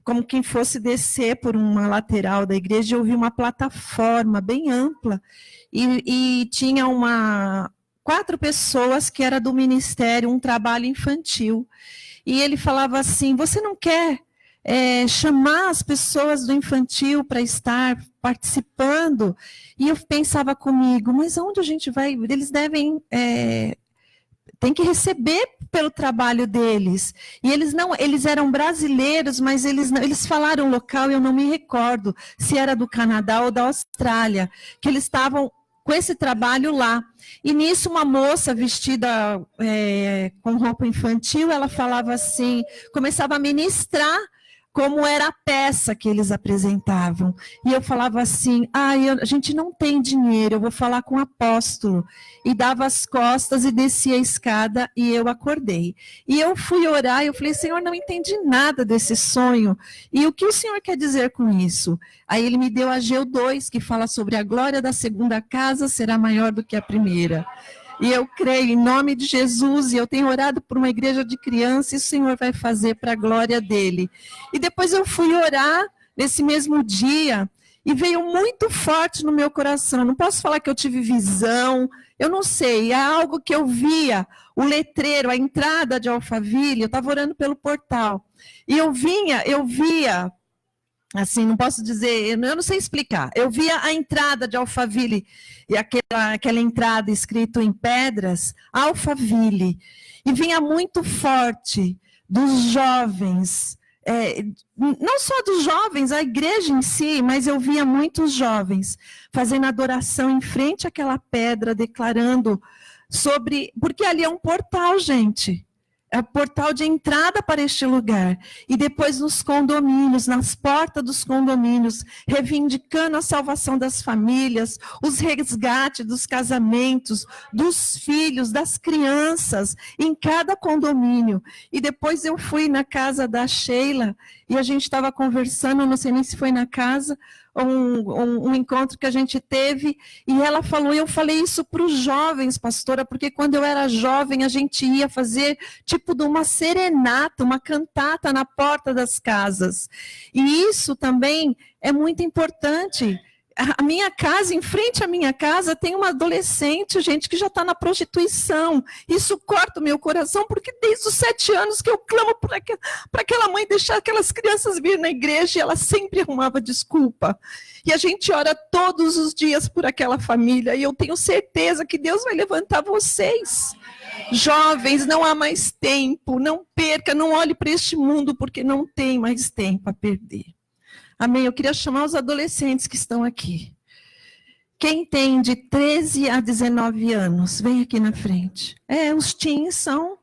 como quem fosse descer por uma lateral da igreja, eu vi uma plataforma bem ampla, e tinha 4 pessoas que era do ministério, um trabalho infantil. E ele falava assim, você não quer chamar as pessoas do infantil para estar participando? E eu pensava comigo, mas aonde a gente vai? Eles devem... tem que receber pelo trabalho deles. E eles eram brasileiros, mas eles falaram local, eu não me recordo se era do Canadá ou da Austrália, que eles estavam com esse trabalho lá. E nisso uma moça vestida com roupa infantil, ela falava assim, começava a ministrar como era a peça que eles apresentavam. E eu falava assim, a gente não tem dinheiro, eu vou falar com o apóstolo. E dava as costas e descia a escada e eu acordei. E eu fui orar e eu falei, Senhor, não entendi nada desse sonho. E o que o Senhor quer dizer com isso? Aí ele me deu Ageu 2, que fala sobre a glória da segunda casa será maior do que a primeira. E eu creio em nome de Jesus, e eu tenho orado por uma igreja de crianças, e o Senhor vai fazer para a glória dele. E depois eu fui orar nesse mesmo dia, E veio muito forte no meu coração. Não posso falar que eu tive visão, eu não sei. É algo que eu via, o letreiro, a entrada de Alphaville, eu estava orando pelo portal. E eu via, assim, não posso dizer, eu não sei explicar. Eu via a entrada de Alphaville, e aquela entrada escrito em pedras, Alphaville. E vinha muito forte dos jovens, não só dos jovens, a igreja em si, mas eu via muitos jovens fazendo adoração em frente àquela pedra, declarando sobre... Porque ali é um portal, gente. É o portal de entrada para este lugar. E depois nos condomínios, nas portas dos condomínios, reivindicando a salvação das famílias, os resgates dos casamentos, dos filhos, das crianças, em cada condomínio. E depois eu fui na casa da Sheila, e a gente estava conversando, não sei nem se foi na casa, um encontro que a gente teve, e ela falou, eu falei isso para os jovens, pastora, porque quando eu era jovem, a gente ia fazer tipo de uma serenata, uma cantata na porta das casas. E isso também é muito importante. A minha casa, em frente à minha casa, tem uma adolescente, gente, que já está na prostituição. Isso corta o meu coração, porque desde os 7 anos que eu clamo para aquela mãe deixar aquelas crianças vir na igreja, e ela sempre arrumava desculpa. E a gente ora todos os dias por aquela família, e eu tenho certeza que Deus vai levantar vocês. Jovens, não há mais tempo, não perca, não olhe para este mundo, porque não tem mais tempo a perder. Amém? Eu queria chamar os adolescentes que estão aqui. Quem tem de 13 a 19 anos, vem aqui na frente. Os teens são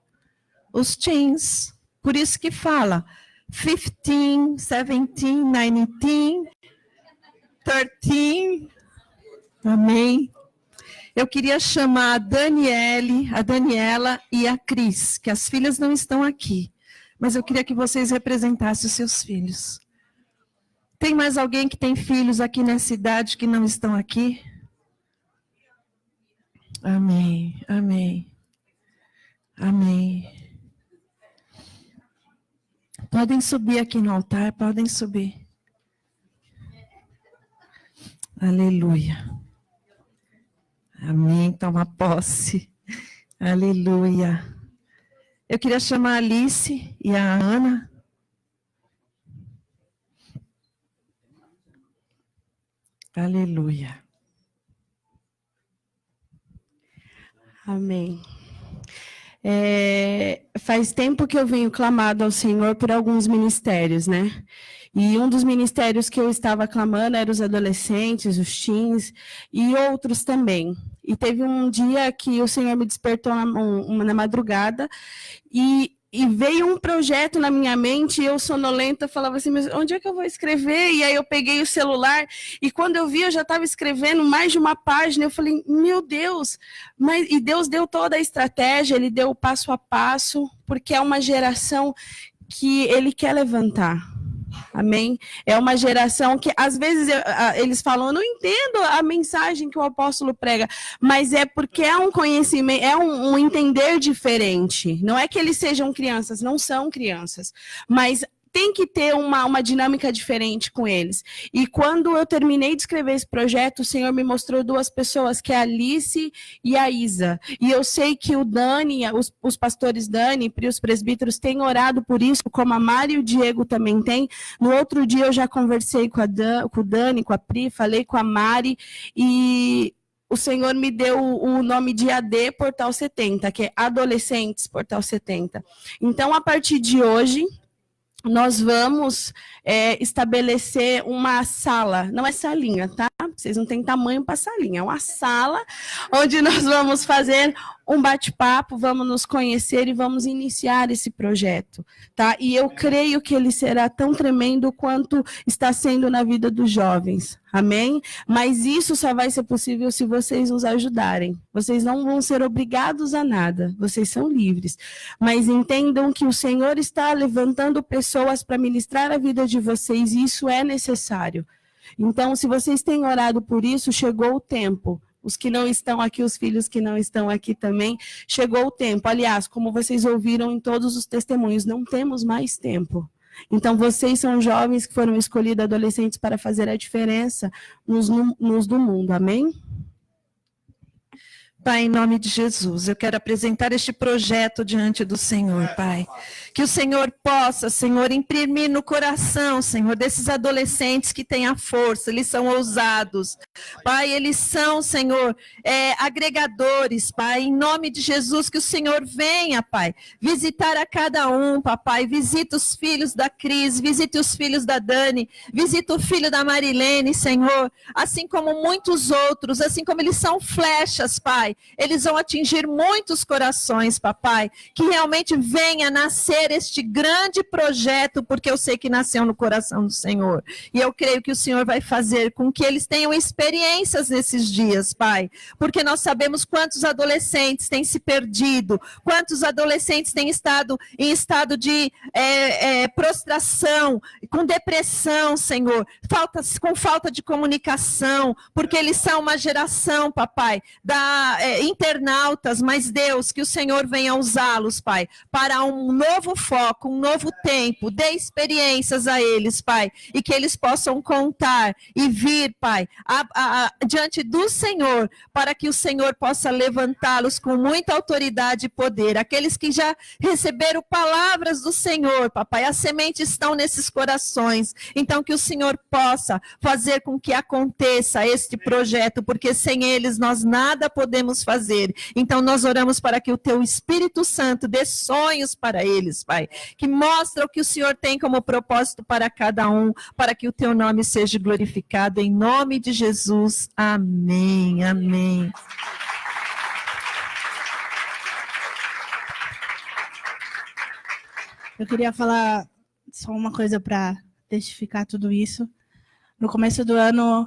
os teens. Por isso que fala 15, 17, 19, 13. Amém? Eu queria chamar a Daniela e a Cris, que as filhas não estão aqui. Mas eu queria que vocês representassem os seus filhos. Tem mais alguém que tem filhos aqui nessa cidade que não estão aqui? Amém, amém, amém. Podem subir aqui no altar, podem subir. Aleluia. Amém, toma posse. Aleluia. Eu queria chamar a Alice e a Ana. Aleluia.
Amém. Faz tempo que eu venho clamado ao Senhor por alguns ministérios, né? E um dos ministérios que eu estava clamando era os adolescentes, os teens e outros também. E teve um dia que o Senhor me despertou na madrugada e veio um projeto na minha mente, e eu sonolenta, falava assim, mas onde é que eu vou escrever? E aí eu peguei o celular, e quando eu vi, eu já estava escrevendo mais de uma página, eu falei, meu Deus, e Deus deu toda a estratégia, Ele deu o passo a passo, porque é uma geração que Ele quer levantar. Amém? É uma geração que, às vezes, eles falam, eu não entendo a mensagem que o apóstolo prega, mas é porque é um conhecimento, é um entender diferente. Não é que eles sejam crianças, não são crianças, mas tem que ter uma dinâmica diferente com eles. E quando eu terminei de escrever esse projeto, o Senhor me mostrou 2 pessoas, que é a Alice e a Isa. E eu sei que o Dani, os pastores Dani e os presbíteros têm orado por isso, como a Mari e o Diego também têm. No outro dia eu já conversei com o Dani, com a Pri, falei com a Mari, e o Senhor me deu o nome de AD Portal 70, que é Adolescentes Portal 70. Então, a partir de hoje, nós vamos estabelecer uma sala, não é salinha, tá? Vocês não têm tamanho para salinha, é uma sala onde nós vamos fazer um bate-papo, vamos nos conhecer e vamos iniciar esse projeto, tá? E eu creio que ele será tão tremendo quanto está sendo na vida dos jovens, amém? Mas isso só vai ser possível se vocês nos ajudarem. Vocês não vão ser obrigados a nada, vocês são livres. Mas entendam que o Senhor está levantando pessoas para ministrar a vida de vocês, e isso é necessário. Então, se vocês têm orado por isso, chegou o tempo. Os que não estão aqui, os filhos que não estão aqui também, chegou o tempo. Aliás, como vocês ouviram em todos os testemunhos, não temos mais tempo. Então, vocês são jovens que foram escolhidos, adolescentes, para fazer a diferença nos do mundo. Amém?
Pai, em nome de Jesus, eu quero apresentar este projeto diante do Senhor, Pai. Que o Senhor possa, Senhor, imprimir no coração, Senhor, desses adolescentes que têm a força, eles são ousados. Pai, eles são, Senhor, agregadores, Pai. Em nome de Jesus, que o Senhor venha, Pai, visitar a cada um, Papai. Visita os filhos da Cris, visita os filhos da Dani, visita o filho da Marilene, Senhor. Assim como muitos outros, assim como eles são flechas, Pai. Eles vão atingir muitos corações, papai, que realmente venha nascer este grande projeto, porque eu sei que nasceu no coração do Senhor. E eu creio que o Senhor vai fazer com que eles tenham experiências nesses dias, Pai, porque nós sabemos quantos adolescentes têm se perdido, quantos adolescentes têm estado em estado de prostração, com depressão, Senhor, com falta de comunicação, porque eles são uma geração, papai, internautas, mas Deus, que o Senhor venha usá-los, Pai, para um novo foco, um novo tempo, dê experiências a eles, Pai, e que eles possam contar e vir, Pai, diante do Senhor, para que o Senhor possa levantá-los com muita autoridade e poder. Aqueles que já receberam palavras do Senhor, papai, as sementes estão nesses corações, então que o Senhor possa fazer com que aconteça este projeto, porque sem eles nós nada podemos fazer. Então nós oramos para que o teu Espírito Santo dê sonhos para eles, Pai, que mostra o que o Senhor tem como propósito para cada um, para que o teu nome seja glorificado, em nome de Jesus. Amém, amém.
Eu queria falar só uma coisa para testificar tudo isso. No começo do ano,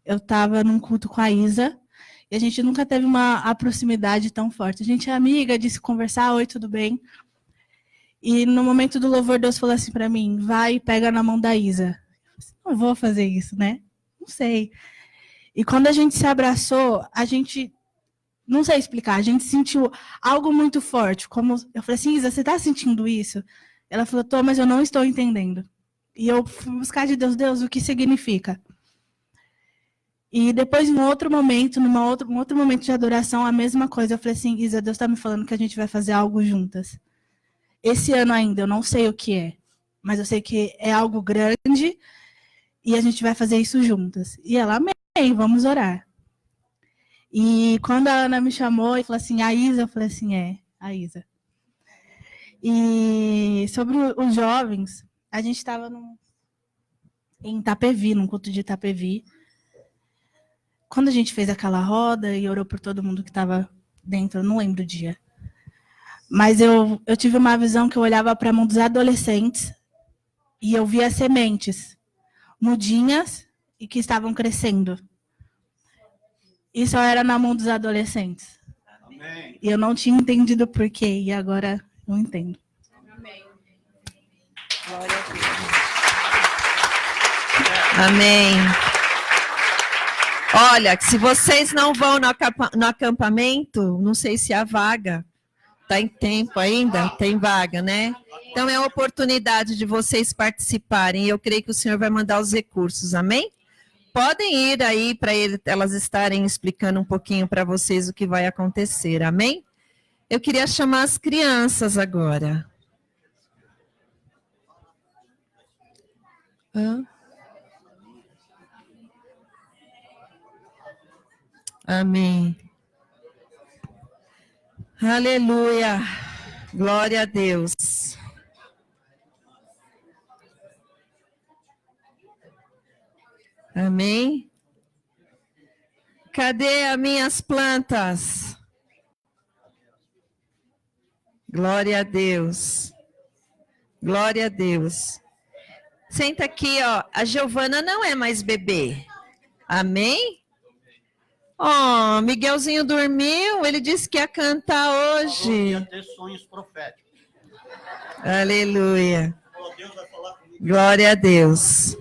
eu estava num culto com a Isa, e a gente nunca teve uma proximidade tão forte. A gente é amiga, de se conversar, oi, tudo bem? E no momento do louvor, Deus falou assim para mim, vai e pega na mão da Isa. Eu não vou fazer isso, né? Não sei. E quando a gente se abraçou, a gente, não sei explicar, a gente sentiu algo muito forte. Como eu falei assim, Isa, você está sentindo isso? Ela falou, tô, mas eu não estou entendendo. E eu fui buscar de Deus, Deus, o que significa? E depois, em outro momento, um outro momento de adoração, a mesma coisa. Eu falei assim, Isa, Deus está me falando que a gente vai fazer algo juntas. Esse ano ainda, eu não sei o que é, mas eu sei que é algo grande e a gente vai fazer isso juntas. E ela, amém, vamos orar. E quando a Ana me chamou e falou assim, a Isa, eu falei assim, a Isa. E sobre os jovens, a gente estava em Itapevi, num culto de Itapevi. Quando a gente fez aquela roda e orou por todo mundo que estava dentro, eu não lembro o dia. Mas eu tive uma visão que eu olhava para a mão dos adolescentes e eu via sementes mudinhas e que estavam crescendo. E só era na mão dos adolescentes. Amém. E eu não tinha entendido por quê, e agora eu entendo.
Amém. Glória a Deus. Amém. Olha, se vocês não vão no acampamento, não sei se há vaga. Está em tempo ainda? Tem vaga, né? Então é a oportunidade de vocês participarem. Eu creio que o Senhor vai mandar os recursos, amém? Podem ir aí para elas estarem explicando um pouquinho para vocês o que vai acontecer, amém? Eu queria chamar as crianças agora. Amém. Aleluia. Glória a Deus. Amém. Cadê as minhas plantas? Glória a Deus. Glória a Deus. Senta aqui, ó. A Giovana não é mais bebê. Amém? Ó, Miguelzinho dormiu, ele disse que ia cantar hoje.
Ia ter sonhos proféticos.
Aleluia. Glória a Deus.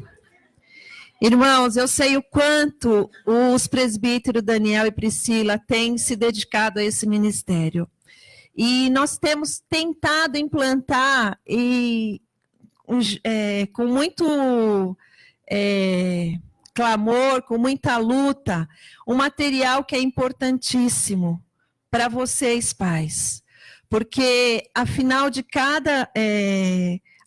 Irmãos, eu sei o quanto os presbíteros Daniel e Priscila têm se dedicado a esse ministério. E nós temos tentado implantar com muito clamor, com muita luta, um material que é importantíssimo para vocês, pais. Porque, afinal de cada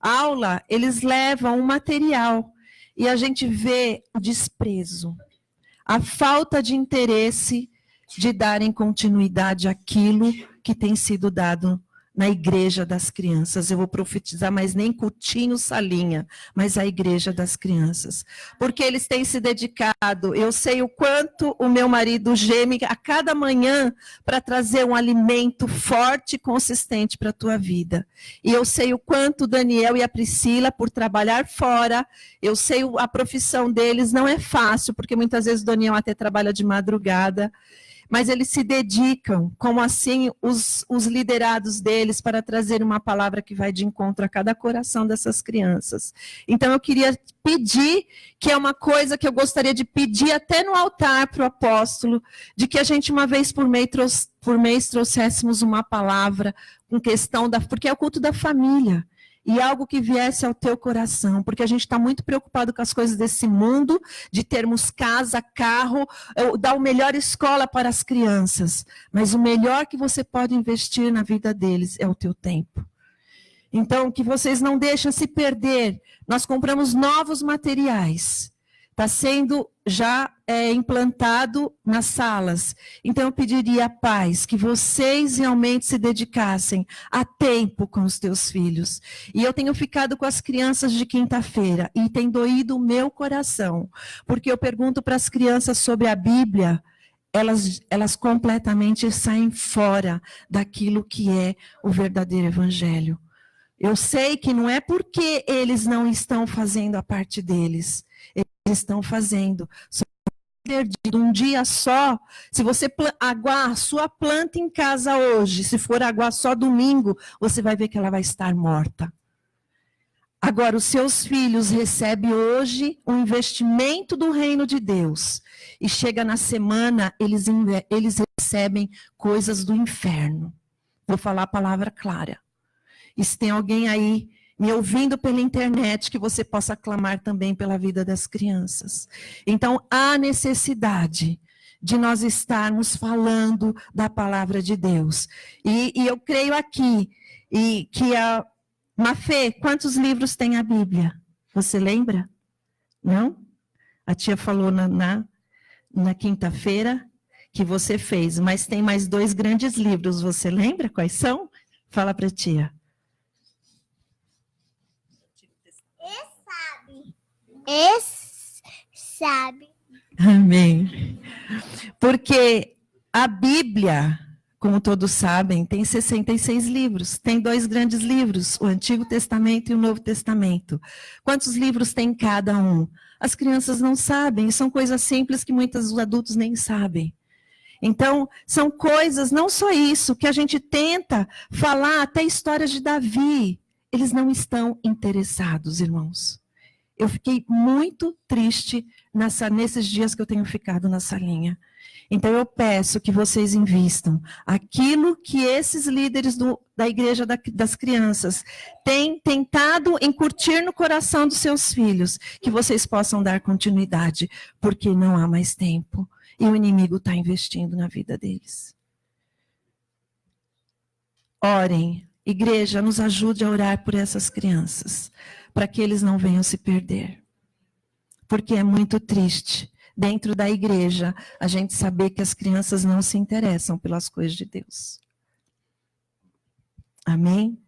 aula, eles levam um material. E a gente vê o desprezo, a falta de interesse de darem continuidade àquilo que tem sido dado na igreja das crianças. Eu vou profetizar, mas nem Coutinho Salinha, mas a igreja das crianças. Porque eles têm se dedicado. Eu sei o quanto o meu marido geme a cada manhã para trazer um alimento forte e consistente para a tua vida. E eu sei o quanto o Daniel e a Priscila, por trabalhar fora, eu sei a profissão deles não é fácil, porque muitas vezes o Daniel até trabalha de madrugada, mas eles se dedicam, como assim os liderados deles, para trazer uma palavra que vai de encontro a cada coração dessas crianças. Então eu queria pedir, que é uma coisa que eu gostaria de pedir até no altar para o apóstolo, de que a gente uma vez por mês trouxéssemos uma palavra com questão porque é o culto da família. E algo que viesse ao teu coração, porque a gente está muito preocupado com as coisas desse mundo, de termos casa, carro, dar a melhor escola para as crianças. Mas o melhor que você pode investir na vida deles é o teu tempo. Então, que vocês não deixem se perder. Nós compramos novos materiais. Está sendo já implantado nas salas. Então, eu pediria, pais, que vocês realmente se dedicassem a tempo com os teus filhos. E eu tenho ficado com as crianças de quinta-feira e tem doído o meu coração, porque eu pergunto para as crianças sobre a Bíblia, elas completamente saem fora daquilo que é o verdadeiro evangelho. Eu sei que não é porque eles não estão fazendo a parte deles, eles estão fazendo. De um dia só, se você aguar a sua planta em casa hoje, se for aguar só domingo, você vai ver que ela vai estar morta. Agora, os seus filhos recebem hoje um investimento do reino de Deus. E chega na semana, eles recebem coisas do inferno. Vou falar a palavra clara. E se tem alguém aí me ouvindo pela internet, que você possa clamar também pela vida das crianças. Então, há necessidade de nós estarmos falando da palavra de Deus. E eu creio aqui, que a Mafê, quantos livros tem a Bíblia? Você lembra? Não? A tia falou na quinta-feira que você fez, mas tem mais 2 grandes livros, você lembra quais são? Fala para a tia.
Sabe.
Amém. Porque a Bíblia, como todos sabem, tem 66 livros. Tem 2 grandes livros, o Antigo Testamento e o Novo Testamento. Quantos livros tem cada um? As crianças não sabem, são coisas simples que muitos adultos nem sabem. Então, são coisas, não só isso, que a gente tenta falar, até histórias de Davi. Eles não estão interessados, irmãos. Eu fiquei muito triste nesses dias que eu tenho ficado na salinha. Então, eu peço que vocês invistam aquilo que esses líderes da igreja das crianças têm tentado incutir no coração dos seus filhos, que vocês possam dar continuidade, porque não há mais tempo e o inimigo está investindo na vida deles. Orem, igreja, nos ajude a orar por essas crianças, para que eles não venham se perder. Porque é muito triste, dentro da igreja, a gente saber que as crianças não se interessam pelas coisas de Deus. Amém?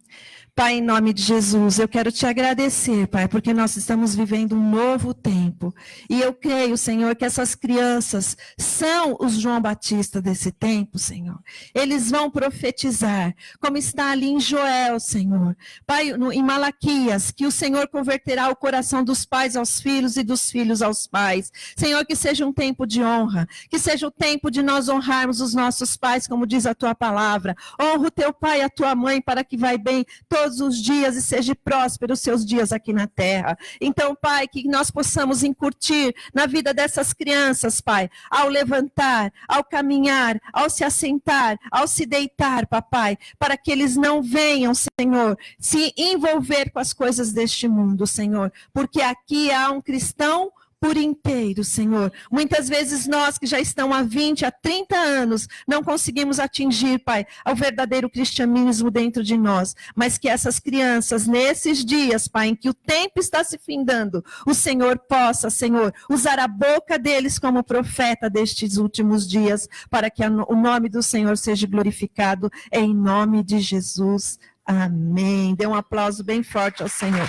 Pai, em nome de Jesus, eu quero te agradecer, Pai, porque nós estamos vivendo um novo tempo. E eu creio, Senhor, que essas crianças são os João Batista desse tempo, Senhor. Eles vão profetizar, como está ali em Joel, Senhor. Pai, em Malaquias, que o Senhor converterá o coração dos pais aos filhos e dos filhos aos pais. Senhor, que seja um tempo de honra, que seja o tempo de nós honrarmos os nossos pais, como diz a tua palavra. Honra o teu pai e a tua mãe, para que vai bem todos todos os dias e seja próspero os seus dias aqui na terra. Então, Pai, que nós possamos incutir na vida dessas crianças, Pai, ao levantar, ao caminhar, ao se assentar, ao se deitar, papai, para que eles não venham, Senhor, se envolver com as coisas deste mundo, Senhor, porque aqui há um cristão por inteiro, Senhor. Muitas vezes nós que já estamos há 20, há 30 anos, não conseguimos atingir, Pai, ao verdadeiro cristianismo dentro de nós, mas que essas crianças, nesses dias, Pai, em que o tempo está se findando, o Senhor possa, Senhor, usar a boca deles como profeta destes últimos dias, para que o nome do Senhor seja glorificado, em nome de Jesus. Amém. Dê um aplauso bem forte ao Senhor.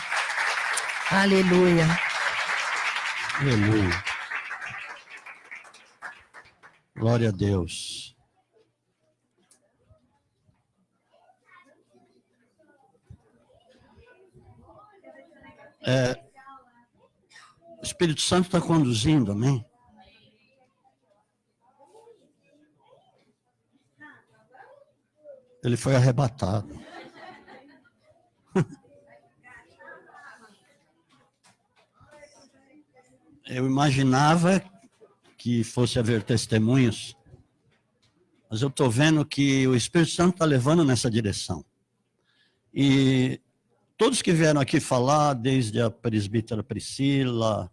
Aleluia.
Aleluia. Glória a Deus. O Espírito Santo está conduzindo, amém? Ele foi arrebatado. Eu imaginava que fosse haver testemunhos, mas eu estou vendo que o Espírito Santo está levando nessa direção. E todos que vieram aqui falar, desde a presbítera Priscila,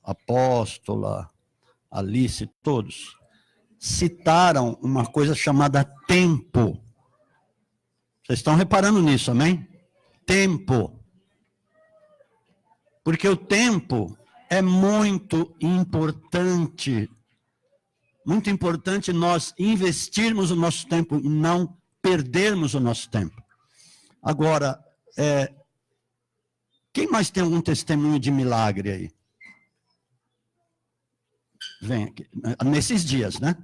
a apóstola, Alice, todos, citaram uma coisa chamada tempo. Vocês estão reparando nisso, amém? Tempo. Porque o tempo é muito importante nós investirmos o nosso tempo e não perdermos o nosso tempo. Agora, quem mais tem algum testemunho de milagre aí? Vem aqui, nesses dias, né?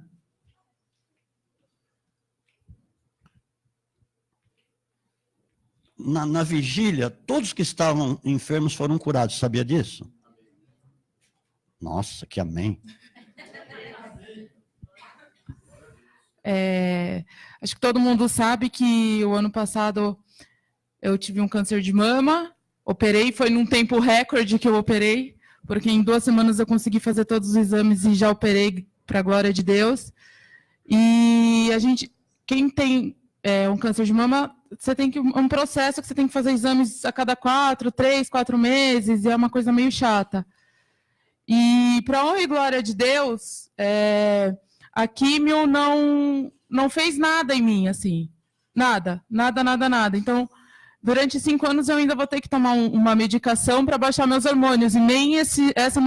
Na vigília, todos que estavam enfermos foram curados, sabia disso? Nossa, que amém.
Acho que todo mundo sabe que o ano passado eu tive um câncer de mama, operei, foi num tempo recorde que eu operei, porque em 2 semanas eu consegui fazer todos os exames e já operei, para a glória de Deus. E quem tem um câncer de mama, você tem um processo que você tem que fazer exames a cada 4 meses, e é uma coisa meio chata. E, para honra e glória de Deus, a químio não fez nada em mim, assim. Nada. Então, durante 5 anos eu ainda vou ter que tomar uma medicação para baixar meus hormônios, e nem essa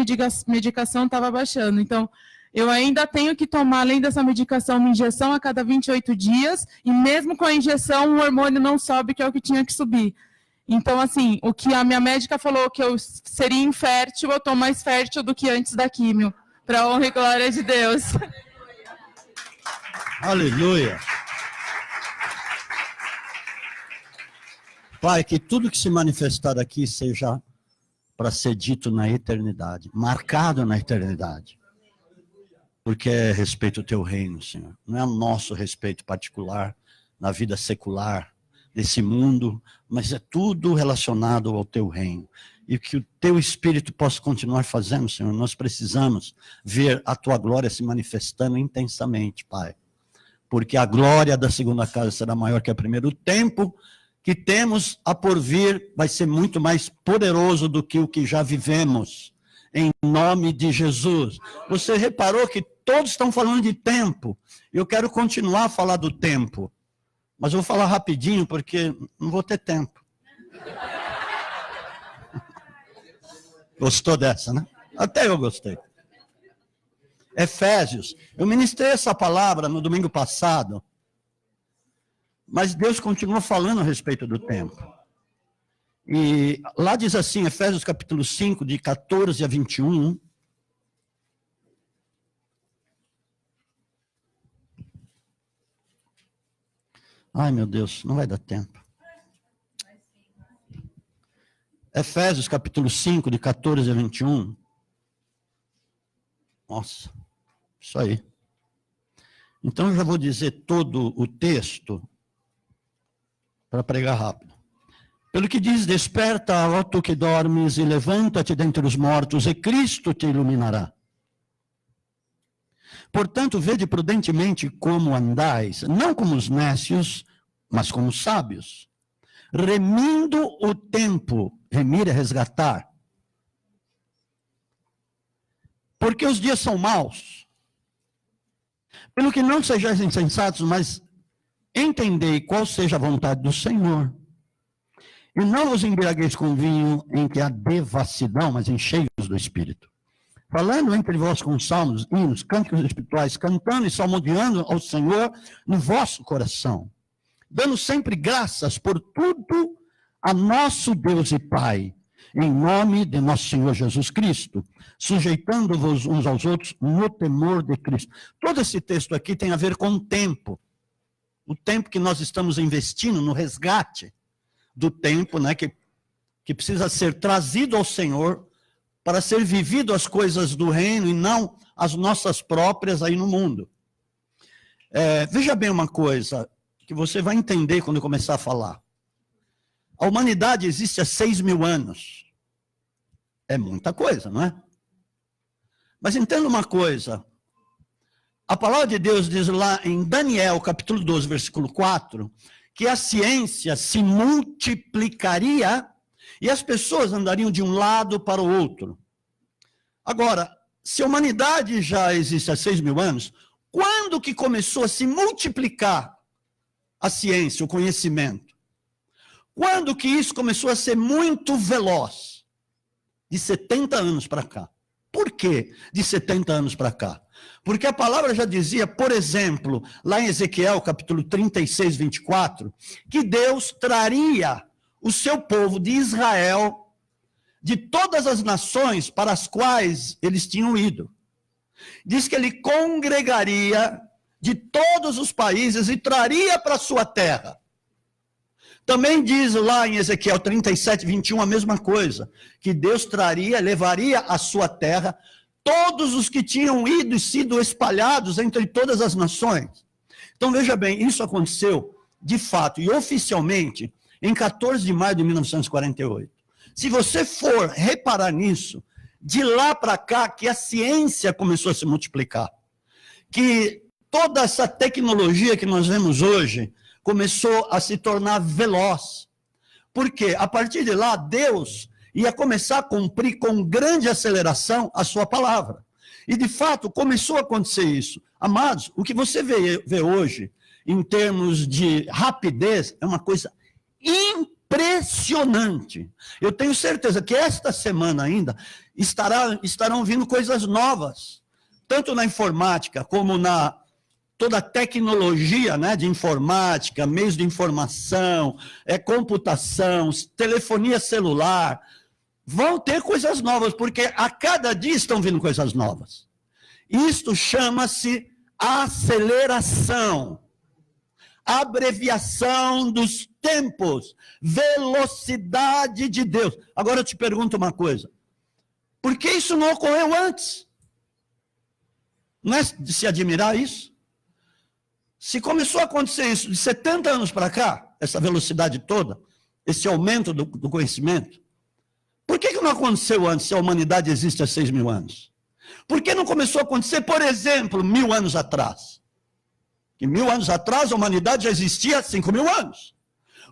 medicação estava baixando. Então, eu ainda tenho que tomar, além dessa medicação, uma injeção a cada 28 dias, e mesmo com a injeção, o hormônio não sobe, que é o que tinha que subir. Então, assim, o que a minha médica falou que eu seria infértil, eu estou mais fértil do que antes da químio. Para a honra e glória de Deus.
Aleluia. Pai, que tudo que se manifestar aqui seja para ser dito na eternidade, marcado na eternidade. Porque é respeito ao teu reino, Senhor. Não é o nosso respeito particular na vida secular desse mundo, mas é tudo relacionado ao teu reino. E que o teu Espírito possa continuar fazendo, Senhor. Nós precisamos ver a tua glória se manifestando intensamente, Pai. Porque a glória da segunda casa será maior que a primeira. O tempo que temos a por vir vai ser muito mais poderoso do que o que já vivemos. Em nome de Jesus. Você reparou que todos estão falando de tempo. Eu quero continuar a falar do tempo. Mas eu vou falar rapidinho, porque não vou ter tempo. Gostou dessa, né? Até eu gostei. Efésios. Eu ministrei essa palavra no domingo passado, mas Deus continua falando a respeito do tempo. E lá diz assim, Efésios capítulo 5, de 14 a 21. Ai, meu Deus, não vai dar tempo. Efésios capítulo 5, de 14 a 21. Nossa, isso aí. Então eu já vou dizer todo o texto para pregar rápido. Pelo que diz, desperta, ó tu que dormes, e levanta-te dentre os mortos, e Cristo te iluminará. Portanto, vede prudentemente como andais, não como os nécios, mas como os sábios, remindo o tempo, remir é resgatar, porque os dias são maus. Pelo que não sejais insensatos, mas entendei qual seja a vontade do Senhor. E não vos embriagueis com vinho em que há devassidão, mas enchei-vos do Espírito. Falando entre vós com salmos, hinos, cânticos espirituais, cantando e salmodiando ao Senhor no vosso coração, dando sempre graças por tudo a nosso Deus e Pai, em nome de nosso Senhor Jesus Cristo, sujeitando-vos uns aos outros no temor de Cristo. Todo esse texto aqui tem a ver com o tempo que nós estamos investindo no resgate do tempo, né, que precisa ser trazido ao Senhor para ser vivido as coisas do reino e não as nossas próprias aí no mundo. Veja bem uma coisa que você vai entender quando eu começar a falar. A humanidade existe há 6.000 anos. É muita coisa, não é? Mas entenda uma coisa. A palavra de Deus diz lá em Daniel, capítulo 12, versículo 4, que a ciência se multiplicaria e as pessoas andariam de um lado para o outro. Agora, se a humanidade já existe há 6.000 anos, quando que começou a se multiplicar a ciência, o conhecimento? Quando que isso começou a ser muito veloz? De 70 anos para cá. Por quê de 70 anos para cá? Porque a palavra já dizia, por exemplo, lá em Ezequiel, capítulo 36, 24, que Deus traria o seu povo de Israel, de todas as nações para as quais eles tinham ido. Diz que ele congregaria de todos os países e traria para a sua terra. Também diz lá em Ezequiel 37, 21 a mesma coisa, que Deus levaria à sua terra todos os que tinham ido e sido espalhados entre todas as nações. Então veja bem, isso aconteceu de fato e oficialmente em 14 de maio de 1948. Se você for reparar nisso, de lá para cá que a ciência começou a se multiplicar, que toda essa tecnologia que nós vemos hoje começou a se tornar veloz. Porque a partir de lá, Deus ia começar a cumprir com grande aceleração a sua palavra. E de fato começou a acontecer isso. Amados, o que você vê hoje, em termos de rapidez, é uma coisa impressionante. Eu tenho certeza que esta semana ainda estarão vindo coisas novas, tanto na informática como na toda a tecnologia, né, de informática, meios de informação, computação, telefonia celular. Vão ter coisas novas, porque a cada dia estão vindo coisas novas. Isto chama-se aceleração, abreviação dos tempos, velocidade de Deus. Agora eu te pergunto uma coisa. Por que isso não ocorreu antes? Não é de se admirar isso? Se começou a acontecer isso de 70 anos para cá, essa velocidade toda, esse aumento do conhecimento, por que não aconteceu antes, se a humanidade existe há 6.000 anos? Por que não começou a acontecer, por exemplo, 1.000 anos atrás? Que 1.000 anos atrás a humanidade já existia há 5.000 anos.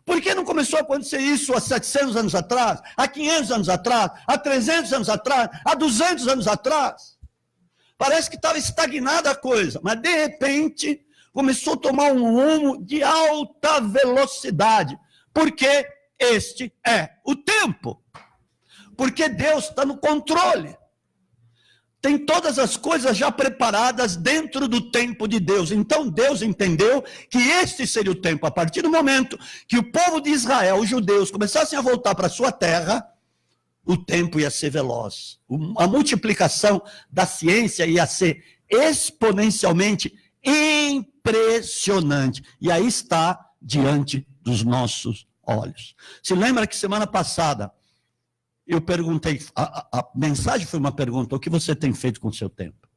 Por que não começou a acontecer isso há 700 anos atrás, há 500 anos atrás, há 300 anos atrás, há 200 anos atrás? Parece que estava estagnada a coisa, mas de repente começou a tomar um rumo de alta velocidade, porque este é o tempo. Porque Deus está no controle. Tem todas as coisas já preparadas dentro do tempo de Deus. Então Deus entendeu que este seria o tempo. A partir do momento que o povo de Israel, os judeus, começassem a voltar para a sua terra, o tempo ia ser veloz. A multiplicação da ciência ia ser exponencialmente impressionante. E aí está diante dos nossos olhos. Se lembra que semana passada eu perguntei, a mensagem foi uma pergunta: o que você tem feito com o seu tempo?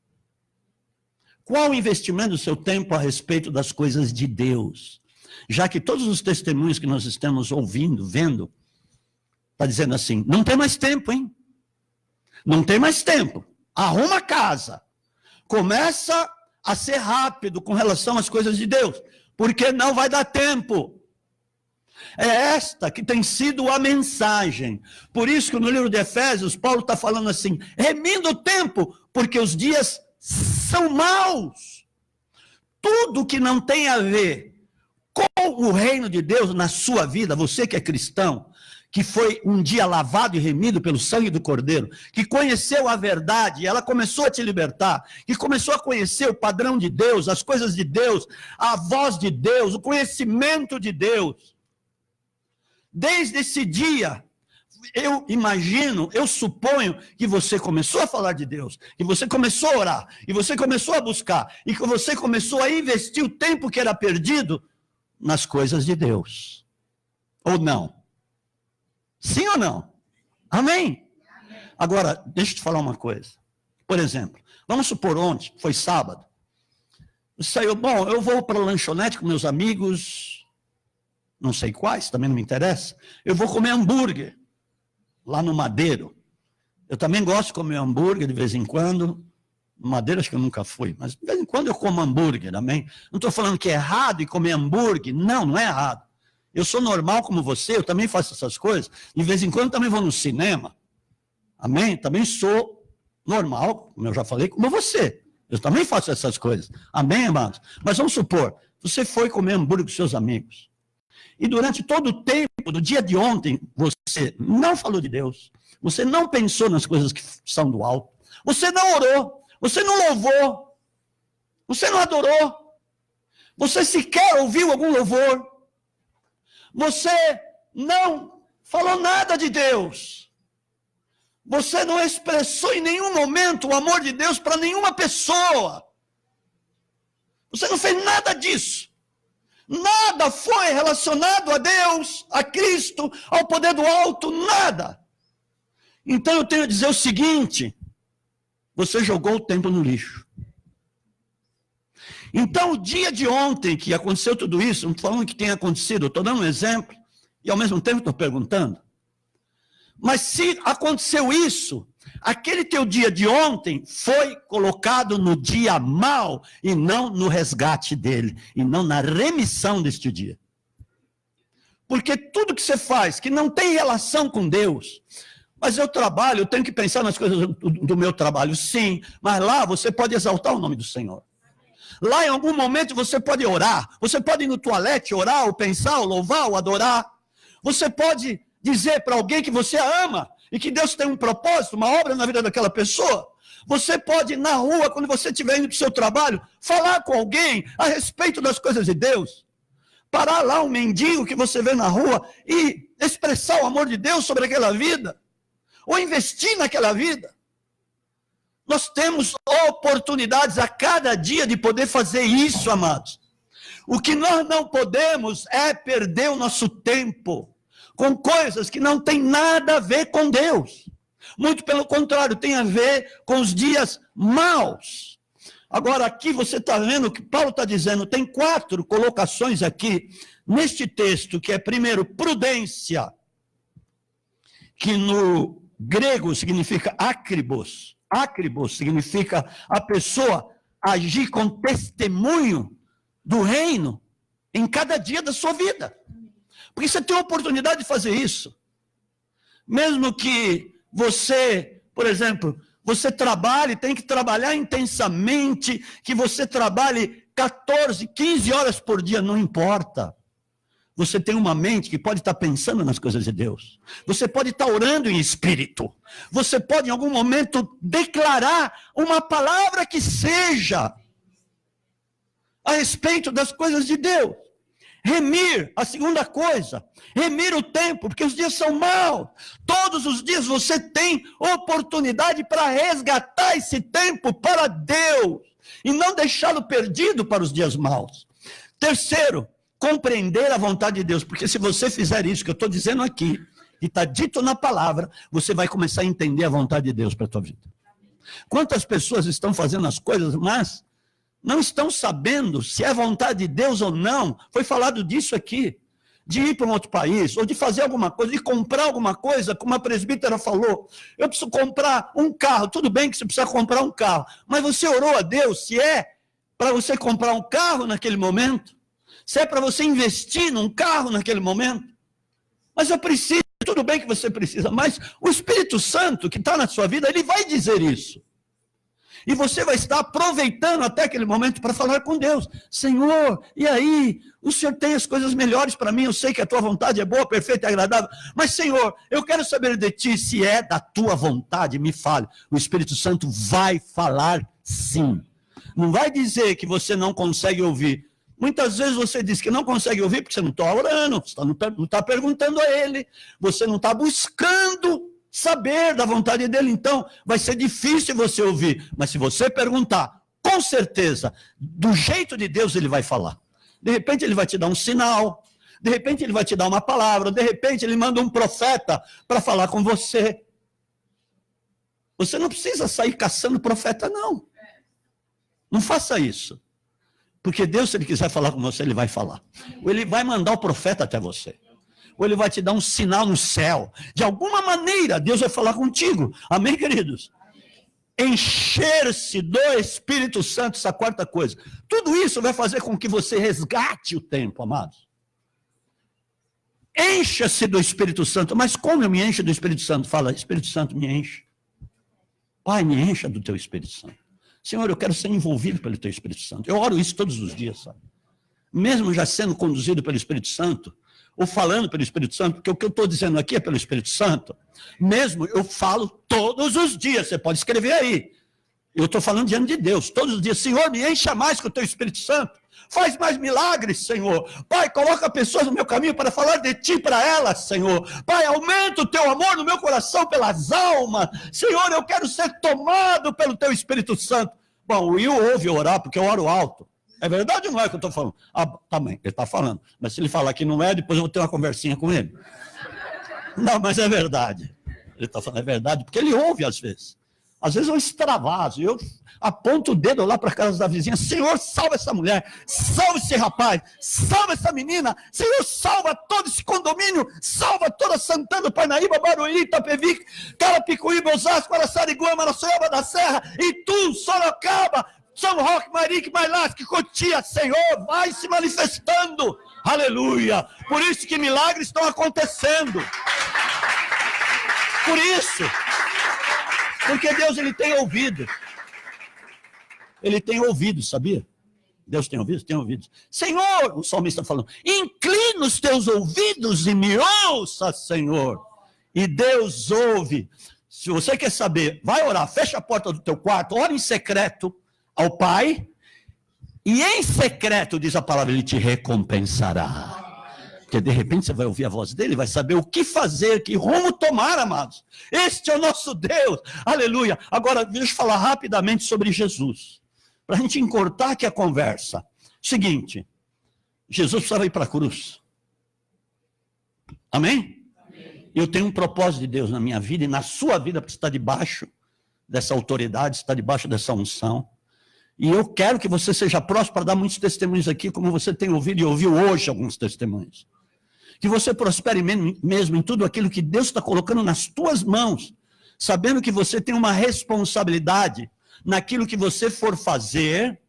Qual o investimento do seu tempo a respeito das coisas de Deus? Já que todos os testemunhos que nós estamos ouvindo, vendo, Está dizendo assim, não tem mais tempo, hein? Não tem mais tempo. Arruma a casa. Começa a ser rápido com relação às coisas de Deus, porque não vai dar tempo. É esta que tem sido a mensagem. Por isso que no livro de Efésios, Paulo está falando assim, remindo o tempo, porque os dias são maus. Tudo que não tem a ver com o reino de Deus na sua vida, você que é cristão, que foi um dia lavado e remido pelo sangue do Cordeiro, que conheceu a verdade, ela começou a te libertar, que começou a conhecer o padrão de Deus, as coisas de Deus, a voz de Deus, o conhecimento de Deus. Desde esse dia, eu imagino, eu suponho que você começou a falar de Deus, que você começou a orar, e você começou a buscar, e que você começou a investir o tempo que era perdido nas coisas de Deus. Ou não? Sim ou não? Amém? Agora, deixa eu te falar uma coisa. Por exemplo, vamos supor ontem, foi sábado. Saiu, bom, eu vou para a lanchonete com meus amigos, não sei quais, também não me interessa. Eu vou comer hambúrguer, lá no Madeiro. Eu também gosto de comer hambúrguer de vez em quando. No Madeiro acho que eu nunca fui, mas de vez em quando eu como hambúrguer, amém? Não estou falando que é errado em comer hambúrguer, não, não é errado. Eu sou normal como você, eu também faço essas coisas. De vez em quando também vou no cinema. Amém? Também sou normal, como eu já falei, como você. Eu também faço essas coisas. Amém, amados? Mas vamos supor, você foi comer hambúrguer com seus amigos. E durante todo o tempo, do dia de ontem, você não falou de Deus. Você não pensou nas coisas que são do alto. Você não orou. Você não louvou. Você não adorou. Você sequer ouviu algum louvor. Você não falou nada de Deus. Você não expressou em nenhum momento o amor de Deus para nenhuma pessoa. Você não fez nada disso. Nada foi relacionado a Deus, a Cristo, ao poder do alto, nada. Então eu tenho a dizer o seguinte, você jogou o tempo no lixo. Então, o dia de ontem que aconteceu tudo isso, não estou falando que tenha acontecido, estou dando um exemplo, e ao mesmo tempo estou perguntando. Mas se aconteceu isso, aquele teu dia de ontem foi colocado no dia mau, e não no resgate dele, e não na remissão deste dia. Porque tudo que você faz, que não tem relação com Deus, mas eu trabalho, eu tenho que pensar nas coisas do meu trabalho, sim, mas lá você pode exaltar o nome do Senhor. Lá em algum momento você pode orar, você pode ir no toalete orar, ou pensar, ou louvar, ou adorar. Você pode dizer para alguém que você ama, e que Deus tem um propósito, uma obra na vida daquela pessoa. Você pode ir na rua, quando você estiver indo para o seu trabalho, falar com alguém a respeito das coisas de Deus. Parar lá um mendigo que você vê na rua e expressar o amor de Deus sobre aquela vida. Ou investir naquela vida. Nós temos oportunidades a cada dia de poder fazer isso, amados. O que nós não podemos é perder o nosso tempo com coisas que não tem nada a ver com Deus. Muito pelo contrário, tem a ver com os dias maus. Agora aqui você está vendo o que Paulo está dizendo, tem 4 colocações aqui, neste texto, que é primeiro, prudência, que no grego significa akribos. Akribos significa a pessoa agir com testemunho do reino em cada dia da sua vida. Porque você tem a oportunidade de fazer isso. Mesmo que você, por exemplo, você trabalhe, tem que trabalhar intensamente, que você trabalhe 14, 15 horas por dia, não importa. Você tem uma mente que pode estar pensando nas coisas de Deus. Você pode estar orando em espírito. Você pode, em algum momento, declarar uma palavra que seja a respeito das coisas de Deus. Remir, a segunda coisa, remir o tempo, porque os dias são maus. Todos os dias você tem oportunidade para resgatar esse tempo para Deus e não deixá-lo perdido para os dias maus. Terceiro, compreender a vontade de Deus, porque se você fizer isso que eu estou dizendo aqui, e está dito na palavra, você vai começar a entender a vontade de Deus para a tua vida. Quantas pessoas estão fazendo as coisas, mas não estão sabendo se é vontade de Deus ou não? Foi falado disso aqui. de ir para um outro país, ou de fazer alguma coisa, de comprar alguma coisa, como a presbítera falou, eu preciso comprar um carro, tudo bem que você precisa comprar um carro, mas você orou a Deus se é para você comprar um carro naquele momento, se é para você investir num carro naquele momento, mas eu preciso, tudo bem que você precisa, mas o Espírito Santo que está na sua vida, ele vai dizer isso. E você vai estar aproveitando até aquele momento para falar com Deus. Senhor, e aí? O Senhor tem as coisas melhores para mim, eu sei que a tua vontade é boa, perfeita e agradável, mas Senhor, eu quero saber de ti, se é da tua vontade, me fale. O Espírito Santo vai falar sim. Não vai dizer que você não consegue ouvir. Muitas vezes você diz que não consegue ouvir porque você não está orando, você não está perguntando a Ele, você não está buscando saber da vontade dele, então vai ser difícil você ouvir, mas se você perguntar, com certeza, do jeito de Deus ele vai falar. De repente ele vai te dar um sinal, de repente ele vai te dar uma palavra, de repente ele manda um profeta para falar com você. Você não precisa sair caçando profeta, não. Não faça isso. Porque Deus, se ele quiser falar com você, ele vai falar. Ou ele vai mandar o profeta até você. Ou ele vai te dar um sinal no céu. De alguma maneira, Deus vai falar contigo. Amém, queridos? Encher-se do Espírito Santo, essa quarta coisa. Tudo isso vai fazer com que você resgate o tempo, amados. Encha-se do Espírito Santo. Mas como eu me encho do Espírito Santo? Fala, Espírito Santo, me enche. Pai, me encha do teu Espírito Santo. Senhor, eu quero ser envolvido pelo teu Espírito Santo. Eu oro isso todos os dias, sabe? Mesmo já sendo conduzido pelo Espírito Santo, ou falando pelo Espírito Santo, porque o que eu estou dizendo aqui é pelo Espírito Santo, mesmo eu falo todos os dias, você pode escrever aí, eu estou falando diante de Deus, todos os dias, Senhor, me encha mais com o teu Espírito Santo, faz mais milagres, Senhor, Pai, coloca pessoas no meu caminho para falar de ti para elas, Senhor, Pai, aumenta o teu amor no meu coração pelas almas, Senhor, eu quero ser tomado pelo teu Espírito Santo. Bom, o Will ouve orar, porque eu oro alto. É verdade ou não é que eu estou falando? Ah, também, ele está falando. Mas se ele falar que não é, depois eu vou ter uma conversinha com ele. Não, mas é verdade. Ele está falando, é verdade, porque ele ouve às vezes. Às vezes eu extravaso, eu aponto o dedo lá para a casa da vizinha, Senhor, salva essa mulher, salva esse rapaz, salva essa menina, Senhor, salva todo esse condomínio, salva toda Santana, Parnaíba, Barueri, Itapevi, Carapicuíba, Osasco, Araçariguama, Araçoiaba da Serra, Itu, Sorocaba, São Roque, Marique, Mailasque, Cotia, Senhor, vai se manifestando, aleluia, por isso que milagres estão acontecendo, por isso, porque Deus, ele tem ouvido, sabia? Deus tem ouvido? Tem ouvido. Senhor, o salmista falando, inclina os teus ouvidos e me ouça, Senhor, e Deus ouve. Se você quer saber, vai orar, fecha a porta do teu quarto, ora em secreto ao Pai, e em secreto, diz a palavra, ele te recompensará. Porque de repente você vai ouvir a voz dele, vai saber o que fazer, que rumo tomar, amados. Este é o nosso Deus, aleluia. Agora, deixa eu falar rapidamente sobre Jesus, para a gente encurtar aqui a conversa. Seguinte, Jesus precisava ir para a cruz. Amém? Eu tenho um propósito de Deus na minha vida e na sua vida, porque você está debaixo dessa autoridade, está debaixo dessa unção. E eu quero que você seja próximo para dar muitos testemunhos aqui, como você tem ouvido e ouviu hoje alguns testemunhos. Que você prospere mesmo em tudo aquilo que Deus está colocando nas tuas mãos, sabendo que você tem uma responsabilidade naquilo que você for fazer,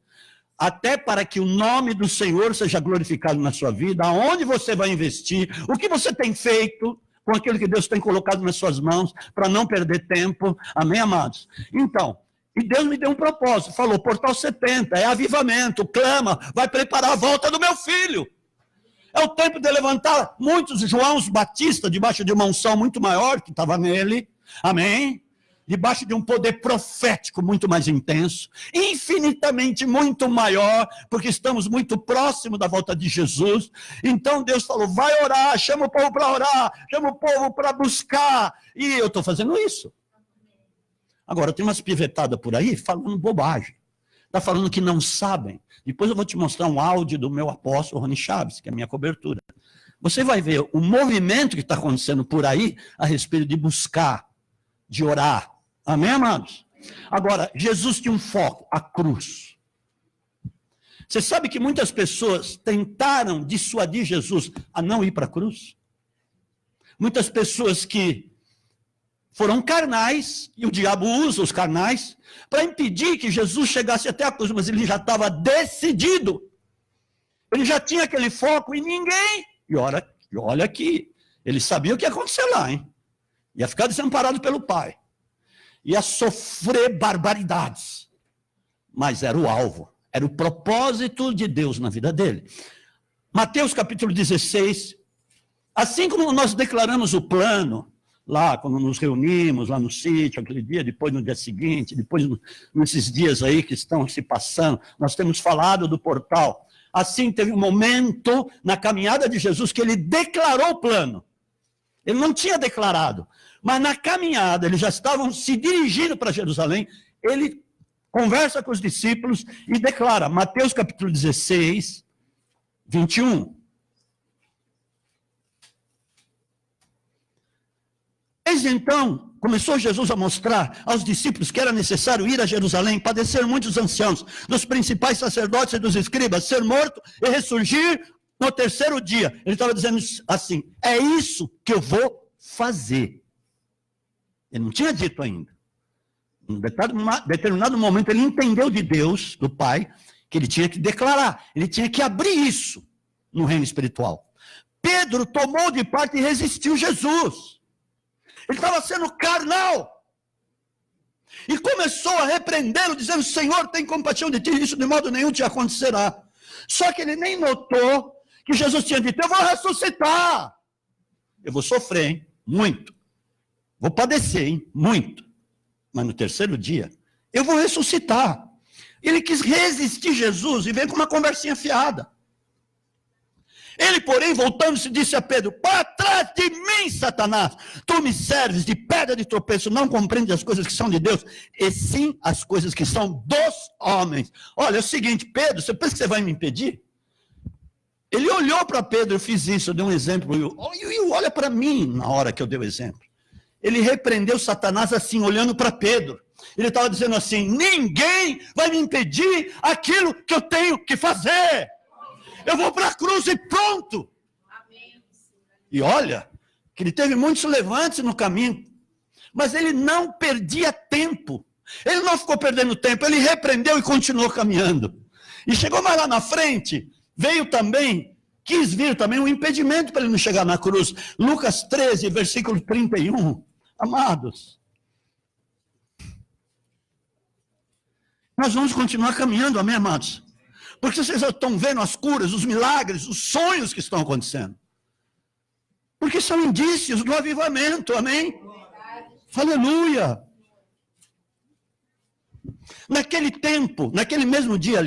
até para que o nome do Senhor seja glorificado na sua vida, aonde você vai investir, o que você tem feito com aquilo que Deus tem colocado nas suas mãos, para não perder tempo. Amém, amados? Então, e Deus me deu um propósito, falou, Portal 70, é avivamento, clama, vai preparar a volta do meu filho. É o tempo de levantar muitos Joãos Batista, debaixo de uma unção muito maior que estava nele, amém? Debaixo de um poder profético muito mais intenso, infinitamente muito maior, porque estamos muito próximos da volta de Jesus. Então Deus falou, vai orar, chama o povo para orar, chama o povo para buscar, e eu estou fazendo isso. Agora, tem umas pivetadas por aí falando bobagem. Está falando que não sabem. Depois eu vou te mostrar um áudio do meu apóstolo Rony Chaves, que é a minha cobertura. Você vai ver o movimento que está acontecendo por aí a respeito de buscar, de orar. Amém, amados? Agora, Jesus tinha um foco, a cruz. Você sabe que muitas pessoas tentaram dissuadir Jesus a não ir para a cruz? Muitas pessoas que foram carnais, e o diabo usa os carnais, para impedir que Jesus chegasse até a cruz, mas ele já estava decidido. Ele já tinha aquele foco e ninguém... E olha que ele sabia o que ia acontecer lá, hein? Ia ficar desamparado pelo Pai. Ia sofrer barbaridades. Mas era o alvo. Era o propósito de Deus na vida dele. Mateus capítulo 16. Assim como nós declaramos o plano, lá quando nos reunimos, lá no sítio, aquele dia, depois no dia seguinte, depois nesses dias aí que estão se passando, nós temos falado do portal. Assim, teve um momento na caminhada de Jesus que ele declarou o plano. Ele não tinha declarado, mas na caminhada, eles já estavam se dirigindo para Jerusalém, ele conversa com os discípulos e declara, Mateus capítulo 16, 21. Desde então, começou Jesus a mostrar aos discípulos que era necessário ir a Jerusalém, padecer muitos anciãos, dos principais sacerdotes e dos escribas, ser morto e ressurgir no terceiro dia. Ele estava dizendo assim, é isso que eu vou fazer. Ele não tinha dito ainda. Em determinado momento, ele entendeu de Deus, do Pai, que ele tinha que declarar, ele tinha que abrir isso no reino espiritual. Pedro tomou de parte e resistiu Jesus. Ele estava sendo carnal. E começou a repreendê-lo, dizendo, Senhor, tem compaixão de ti, isso de modo nenhum te acontecerá. Só que ele nem notou que Jesus tinha dito, eu vou ressuscitar. Eu vou sofrer, hein? Muito. Vou padecer, hein? Muito. Mas no terceiro dia, eu vou ressuscitar. Ele quis resistir Jesus e veio com uma conversinha fiada. Ele, porém, voltando-se, disse a Pedro, para trás de mim, Satanás, tu me serves de pedra de tropeço, não compreendes as coisas que são de Deus, e sim as coisas que são dos homens. Olha, é o seguinte, Pedro, você pensa que você vai me impedir? Ele olhou para Pedro, eu fiz isso, eu dei um exemplo, e olha para mim na hora que eu dei o exemplo. Ele repreendeu Satanás assim, olhando para Pedro. Ele estava dizendo assim, ninguém vai me impedir aquilo que eu tenho que fazer. Eu vou para a cruz e pronto. E olha, que ele teve muitos levantes no caminho, mas ele não perdia tempo. Ele não ficou perdendo tempo, ele repreendeu e continuou caminhando. E chegou mais lá na frente, quis vir também um impedimento para ele não chegar na cruz. Lucas 13, versículo 31. Amados, nós vamos continuar caminhando, amém, amados? Porque vocês estão vendo as curas, os milagres, os sonhos que estão acontecendo. Porque são indícios do avivamento, amém? Aleluia! Naquele mesmo dia,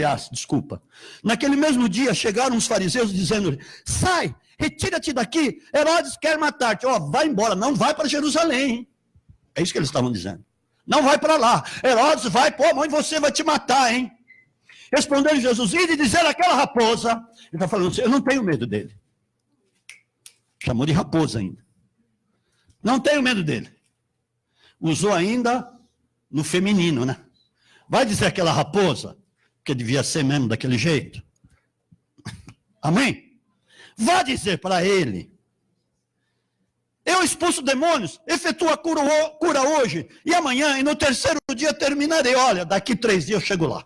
naquele mesmo dia chegaram os fariseus dizendo, sai, retira-te daqui, Herodes quer matar-te. Vai embora, não vai para Jerusalém. É isso que eles estavam dizendo. Não vai para lá. Herodes vai pôr a mão em você, vai te matar, hein? Respondendo Jesus, e dizer àquela raposa, ele está falando assim, eu não tenho medo dele. Chamou de raposa ainda. Não tenho medo dele. Usou ainda no feminino, né? Vai dizer aquela raposa, que devia ser mesmo daquele jeito. Amém? Vá dizer para ele, eu expulso demônios, efetuo a cura hoje, e amanhã, e no terceiro dia terminarei. Olha, daqui 3 dias eu chego lá.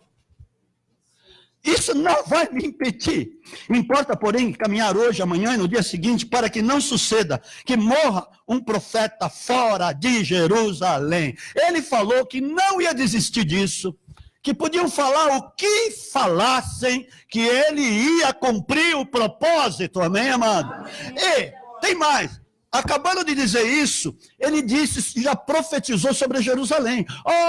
Isso não vai me impedir. Importa, porém, caminhar hoje, amanhã e no dia seguinte, para que não suceda que morra um profeta fora de Jerusalém. Ele falou que não ia desistir disso, que podiam falar o que falassem, que ele ia cumprir o propósito, amém, amado? E, tem mais. Acabando de dizer isso, ele disse, já profetizou sobre Jerusalém.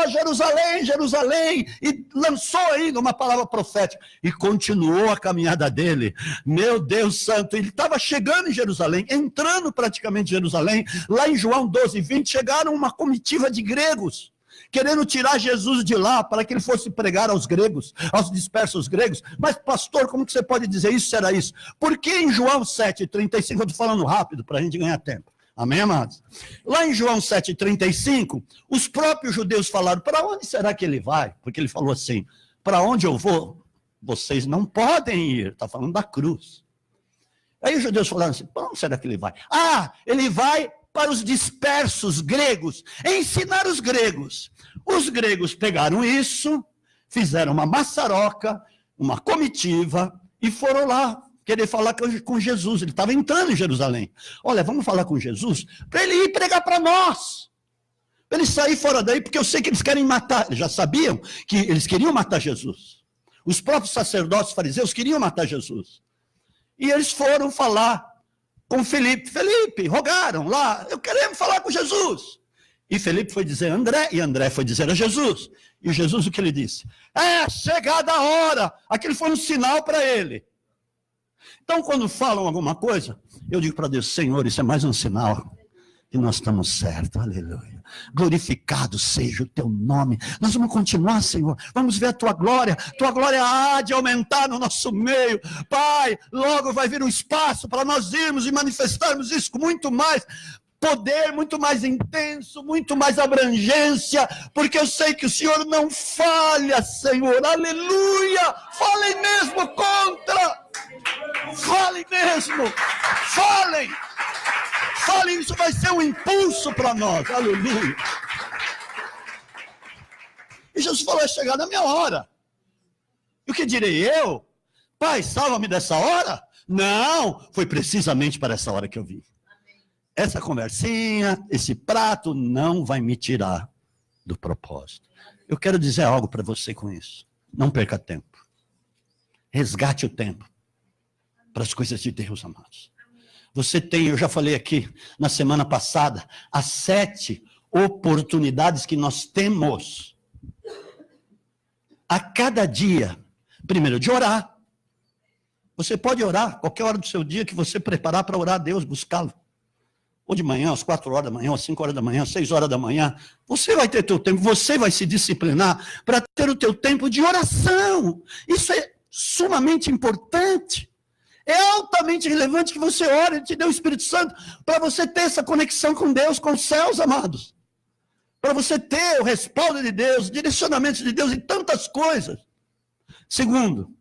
Jerusalém, Jerusalém, e lançou ainda uma palavra profética. E continuou a caminhada dele. Meu Deus santo, ele estava chegando em Jerusalém, entrando praticamente em Jerusalém. Lá em João 12, 20, chegaram uma comitiva de gregos, querendo tirar Jesus de lá, para que ele fosse pregar aos gregos, aos dispersos gregos. Mas, pastor, como que você pode dizer isso, será isso? Porque em João 7,35, eu estou falando rápido, para a gente ganhar tempo. Amém, amados? Lá em João 7,35, os próprios judeus falaram, para onde será que ele vai? Porque ele falou assim, para onde eu vou, vocês não podem ir. Está falando da cruz. Aí os judeus falaram assim, para onde será que ele vai? Ah, ele vai para os dispersos gregos, ensinar os gregos. Os gregos pegaram isso, fizeram uma maçaroca, uma comitiva, e foram lá querer falar com Jesus. Ele estava entrando em Jerusalém. Olha, vamos falar com Jesus, para ele ir pregar para nós. Para ele sair fora daí, porque eu sei que eles querem matar. Eles já sabiam que eles queriam matar Jesus. Os próprios sacerdotes fariseus queriam matar Jesus. E eles foram falar com Felipe. Felipe, rogaram lá, eu queremos falar com Jesus. E Felipe foi dizer a André, e André foi dizer a Jesus. E Jesus, o que ele disse? É chegada a hora. Aquele foi um sinal para ele. Então, quando falam alguma coisa, eu digo para Deus, Senhor, isso é mais um sinal que nós estamos certos, aleluia. Glorificado seja o teu nome. Nós vamos continuar, Senhor. Vamos ver a tua glória há de aumentar no nosso meio. Pai, logo vai vir um espaço para nós irmos e manifestarmos isso com muito mais poder, muito mais intenso, muito mais abrangência, porque eu sei que o Senhor não falha, Senhor, aleluia. Falem mesmo contra. Falem mesmo. Falem, isso vai ser um impulso para nós, aleluia. E Jesus falou, é chegada a minha hora. E o que direi eu? Pai, salva-me dessa hora? Não, foi precisamente para essa hora que eu vim. Essa conversinha, esse prato não vai me tirar do propósito. Eu quero dizer algo para você com isso. Não perca tempo. Resgate o tempo para as coisas de Deus, amados. Você tem, eu já falei aqui na semana passada, as 7 oportunidades que nós temos a cada dia. Primeiro, de orar. Você pode orar qualquer hora do seu dia que você preparar para orar a Deus, buscá-lo. Ou de manhã, às 4 horas da manhã, às 5 horas da manhã, às 6 horas da manhã. Você vai ter teu tempo, você vai se disciplinar para ter o teu tempo de oração. Isso é sumamente importante. É altamente relevante que você ore, Ele te deu o Espírito Santo para você ter essa conexão com Deus, com os céus, amados. Para você ter o respaldo de Deus, o direcionamento de Deus em tantas coisas. Segundo,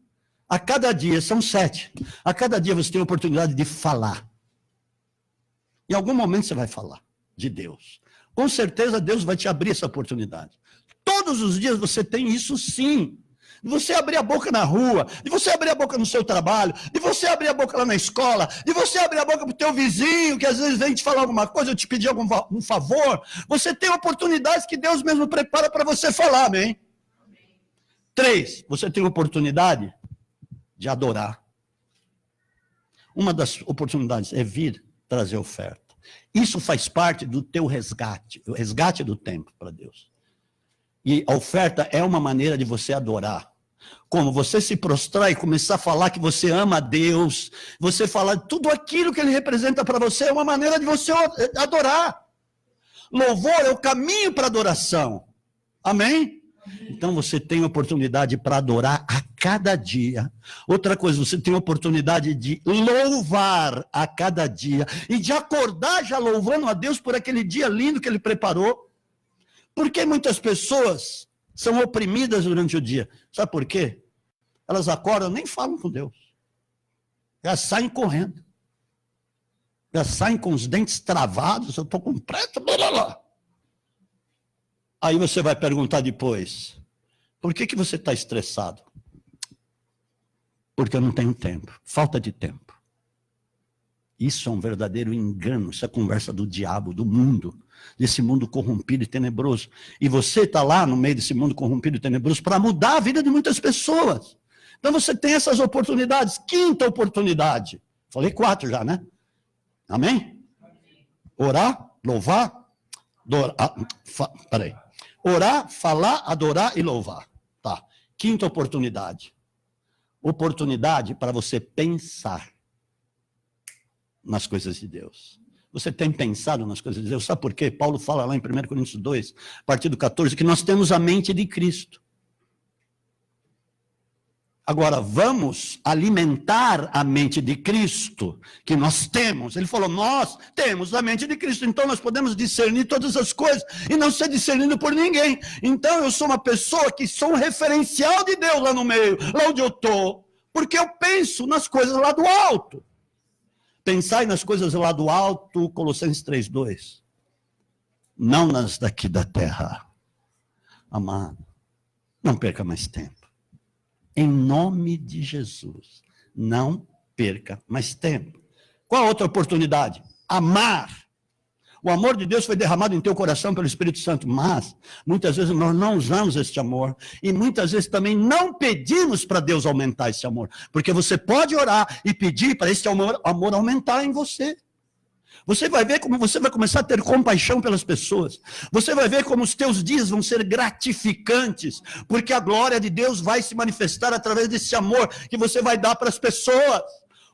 a cada dia, são 7, a cada dia você tem a oportunidade de falar. Em algum momento você vai falar de Deus. Com certeza Deus vai te abrir essa oportunidade. Todos os dias você tem isso sim. De você abrir a boca na rua, de você abrir a boca no seu trabalho, de você abrir a boca lá na escola, de você abrir a boca para o teu vizinho, que às vezes vem te falar alguma coisa, ou te pedir um favor. Você tem oportunidades que Deus mesmo prepara para você falar, amém? 3, você tem oportunidade de adorar. Uma das oportunidades é vir trazer oferta. Isso faz parte do teu resgate, o resgate do tempo para Deus. E a oferta é uma maneira de você adorar. Como você se prostrar e começar a falar que você ama a Deus, você falar tudo aquilo que Ele representa para você, é uma maneira de você adorar. Louvor é o caminho para adoração. Amém? Então você tem oportunidade para adorar a cada dia. Outra coisa, você tem oportunidade de louvar a cada dia. E de acordar já louvando a Deus por aquele dia lindo que Ele preparou. Porque muitas pessoas são oprimidas durante o dia. Sabe por quê? Elas acordam, nem falam com Deus. Já saem correndo. Já saem com os dentes travados. Eu estou com pressa, blá, blá. Aí você vai perguntar depois, por que você está estressado? Porque eu não tenho tempo. Falta de tempo. Isso é um verdadeiro engano. Isso é conversa do diabo, do mundo. Desse mundo corrompido e tenebroso. E você está lá no meio desse mundo corrompido e tenebroso para mudar a vida de muitas pessoas. Então você tem essas oportunidades. 5ª oportunidade. Falei 4 já, né? Amém? Orar, louvar, peraí. Orar, falar, adorar e louvar. Tá. 5ª oportunidade. Oportunidade para você pensar nas coisas de Deus. Você tem pensado nas coisas de Deus? Sabe por quê? Paulo fala lá em 1 Coríntios 2, a partir do 14, que nós temos a mente de Cristo. Agora, vamos alimentar a mente de Cristo, que nós temos. Ele falou, nós temos a mente de Cristo, então nós podemos discernir todas as coisas e não ser discernido por ninguém. Então, eu sou uma pessoa que sou um referencial de Deus lá no meio, lá onde eu estou, porque eu penso nas coisas lá do alto. Pensai nas coisas lá do alto, Colossenses 3:2. Não nas daqui da terra. Amado, não perca mais tempo. Em nome de Jesus, não perca mais tempo. Qual a outra oportunidade? Amar. O amor de Deus foi derramado em teu coração pelo Espírito Santo, mas muitas vezes nós não usamos este amor e muitas vezes também não pedimos para Deus aumentar esse amor, porque você pode orar e pedir para esse amor aumentar em você. Você vai ver como você vai começar a ter compaixão pelas pessoas. Você vai ver como os teus dias vão ser gratificantes, porque a glória de Deus vai se manifestar através desse amor que você vai dar para as pessoas.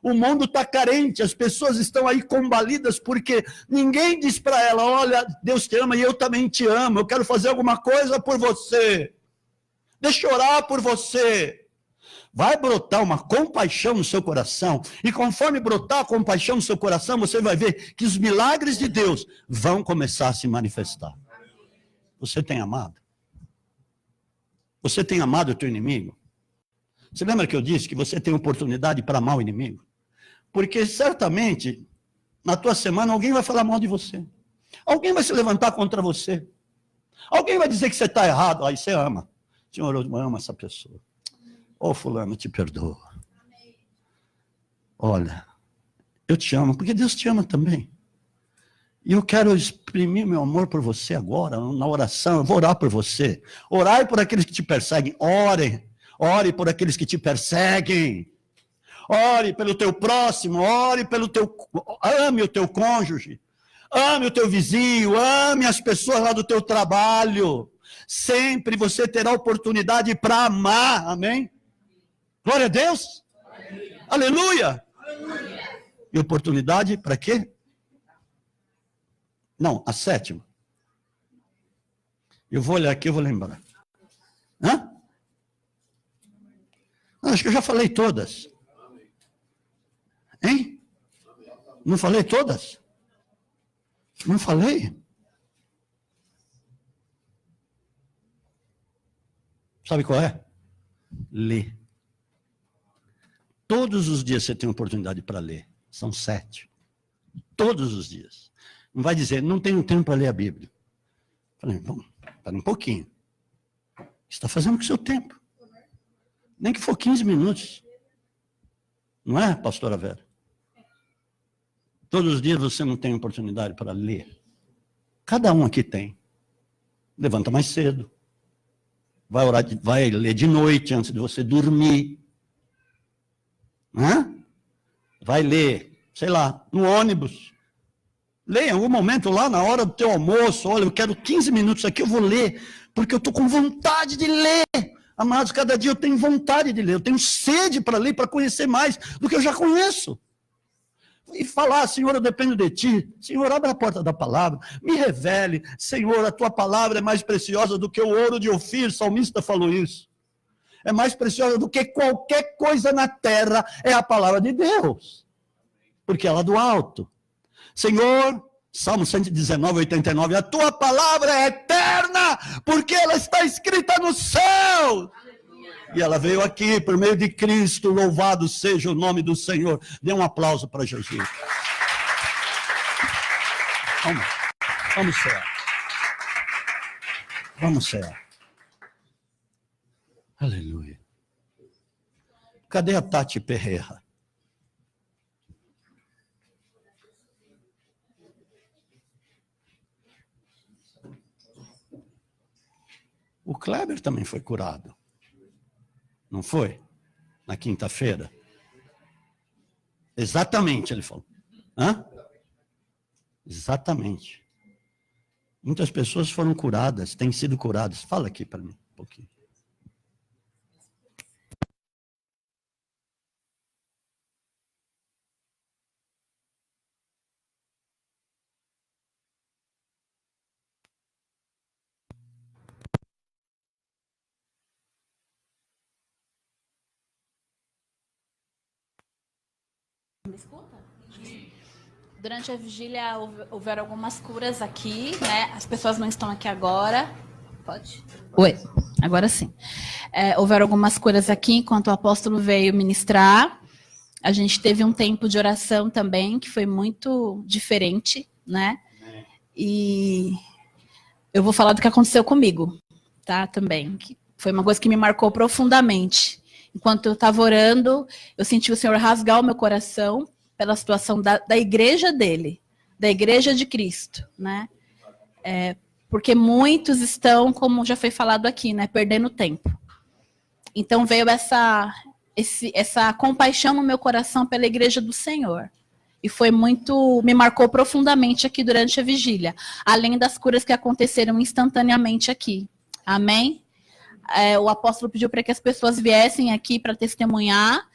O mundo está carente, as pessoas estão aí combalidas, porque ninguém diz para ela, olha, Deus te ama e eu também te amo, eu quero fazer alguma coisa por você. Deixa eu orar por você. Vai brotar uma compaixão no seu coração, e conforme brotar a compaixão no seu coração, você vai ver que os milagres de Deus vão começar a se manifestar. Você tem amado? Você tem amado o teu inimigo? Você lembra que eu disse que você tem oportunidade para amar o inimigo? Porque certamente, na tua semana, alguém vai falar mal de você. Alguém vai se levantar contra você. Alguém vai dizer que você está errado. Aí você ama. Senhor, eu amo essa pessoa. Ô, fulano, te perdoa. Olha, eu te amo, porque Deus te ama também. E eu quero exprimir meu amor por você agora, na oração. Eu vou orar por você. Orai por aqueles que te perseguem. Ore por aqueles que te perseguem. Ore pelo teu próximo, ame o teu cônjuge. Ame o teu vizinho, ame as pessoas lá do teu trabalho. Sempre você terá oportunidade para amar, amém? Glória a Deus. Aleluia. Aleluia. E oportunidade para quê? Não, a sétima. Eu vou olhar aqui, eu vou lembrar. Hã? Acho que eu já falei todas. Hein? Não falei todas? Não falei? Sabe qual é? Ler. Todos os dias você tem oportunidade para ler. São 7. Todos os dias. Não vai dizer, não tenho tempo para ler a Bíblia. Falei, bom, para um pouquinho. Você está fazendo com o seu tempo. Nem que for 15 minutos. Não é, pastora Vera? Todos os dias você não tem oportunidade para ler. Cada um aqui tem. Levanta mais cedo. Vai orar, vai ler de noite antes de você dormir. Hã? Vai ler, sei lá, no ônibus. Lê em algum momento lá na hora do teu almoço. Olha, eu quero 15 minutos aqui, eu vou ler, porque eu estou com vontade de ler. Amados, cada dia eu tenho vontade de ler, eu tenho sede para ler, para conhecer mais do que eu já conheço. E falar, Senhor, eu dependo de Ti. Senhor, abre a porta da palavra, me revele. Senhor, a Tua palavra é mais preciosa do que o ouro de Ofir, o salmista falou isso. É mais preciosa do que qualquer coisa na terra, é a palavra de Deus. Porque ela é do alto. Senhor, Salmo 119, 89, a Tua palavra é eterna, porque ela está escrita no céu. E ela veio aqui por meio de Cristo, louvado seja o nome do Senhor. Dê um aplauso para Jesus. Vamos ser. Vamos ser. Aleluia. Cadê a Tati Perreira? O Kleber também foi curado. Não foi? Na quinta-feira? Exatamente, ele falou. Hã? Exatamente. Muitas pessoas foram curadas, têm sido curadas. Fala aqui para mim um pouquinho.
Me escuta? Durante a vigília houveram algumas curas aqui, né? As pessoas não estão aqui agora. Pode? Oi, agora sim. Houveram algumas curas aqui enquanto o apóstolo veio ministrar. A gente teve um tempo de oração também, que foi muito diferente, né? E eu vou falar do que aconteceu comigo, tá? Também. Que foi uma coisa que me marcou profundamente. Enquanto eu estava orando, eu senti o Senhor rasgar o meu coração pela situação da igreja dele, da igreja de Cristo, né? Porque muitos estão, como já foi falado aqui, né, perdendo tempo. Então veio essa compaixão no meu coração pela igreja do Senhor. E foi me marcou profundamente aqui durante a vigília, além das curas que aconteceram instantaneamente aqui. Amém? O apóstolo pediu para que as pessoas viessem aqui para testemunhar.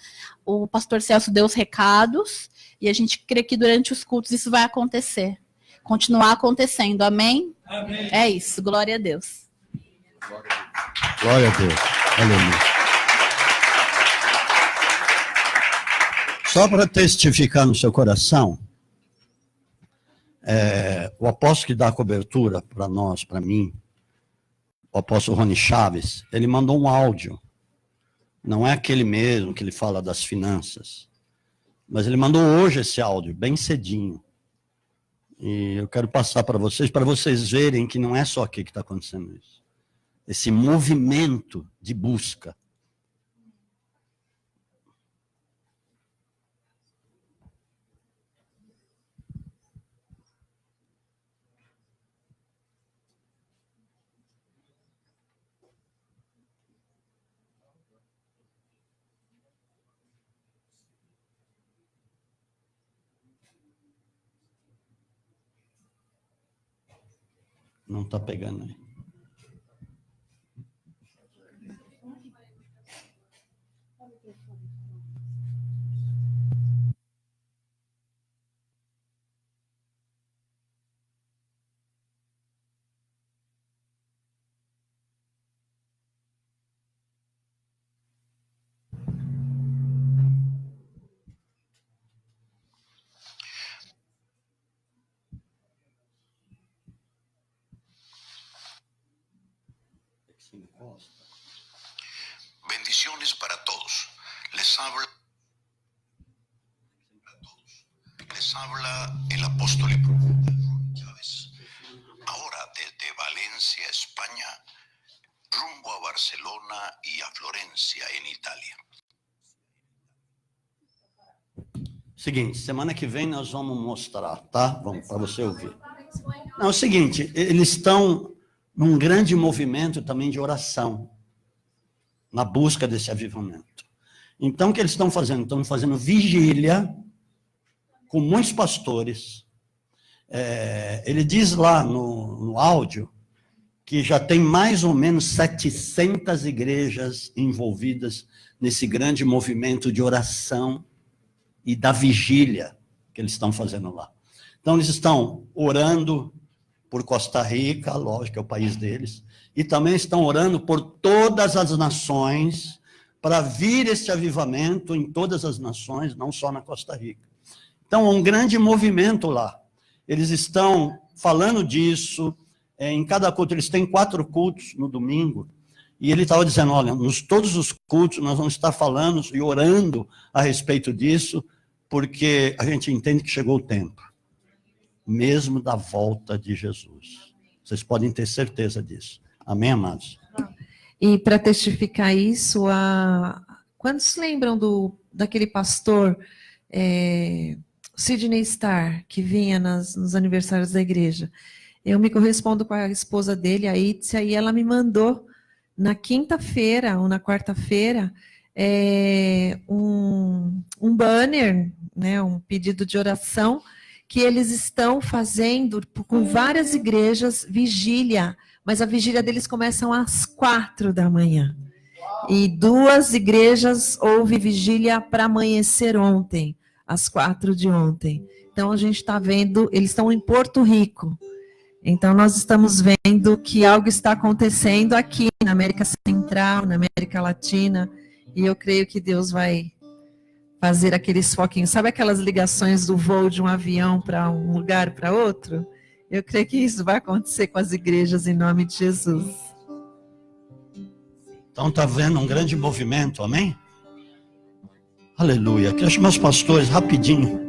O pastor Celso deu os recados. E a gente crê que durante os cultos isso vai acontecer. Continuar acontecendo. Amém? Amém. É isso. Glória a Deus.
Glória a Deus. Aleluia. Só para testificar no seu coração, o apóstolo que dá a cobertura para nós, para mim, o apóstolo Rony Chaves, ele mandou um áudio. Não é aquele mesmo que ele fala das finanças. Mas ele mandou hoje esse áudio, bem cedinho. E eu quero passar para vocês verem que não é só aqui que está acontecendo isso. Esse movimento de busca. Não está pegando aí.
Bendiciones para todos. Les habla el apóstol y profeta Chávez. Ahora desde Valencia, España, rumbo a Barcelona y a Florencia, en Itália.
Seguinte, semana que vem nós vamos mostrar, tá? Vamos, para você ouvir. Não, é o seguinte, eles estão num grande movimento também de oração, na busca desse avivamento. Então, o que eles estão fazendo? Estão fazendo vigília com muitos pastores. Ele diz lá no áudio que já tem mais ou menos 700 igrejas envolvidas nesse grande movimento de oração e da vigília que eles estão fazendo lá. Então, eles estão orando por Costa Rica, lógico, é o país deles, e também estão orando por todas as nações, para vir este avivamento em todas as nações, não só na Costa Rica. Então, é um grande movimento lá. Eles estão falando disso, em cada culto, eles têm 4 cultos no domingo, e ele estava dizendo, olha, todos os cultos nós vamos estar falando e orando a respeito disso, porque a gente entende que chegou o tempo, mesmo da volta de Jesus. Vocês podem ter certeza disso. Amém, amados?
E para testificar isso, quantos lembram daquele pastor Sidney Starr, que vinha nos aniversários da igreja? Eu me correspondo com a esposa dele, a Itzia, e ela me mandou na quinta-feira ou na quarta-feira um banner, né, um pedido de oração, que eles estão fazendo com várias igrejas vigília, mas a vigília deles começam às 4 da manhã. E 2 igrejas houve vigília para amanhecer ontem, às 4 de ontem. Então a gente está vendo, eles estão em Porto Rico. Então nós estamos vendo que algo está acontecendo aqui na América Central, na América Latina, e eu creio que Deus vai fazer aqueles foquinhos. Sabe aquelas ligações do voo de um avião para um lugar para outro? Eu creio que isso vai acontecer com as igrejas em nome de Jesus.
Então está vendo um grande movimento, amém? Aleluia. Quero chamar os pastores rapidinho.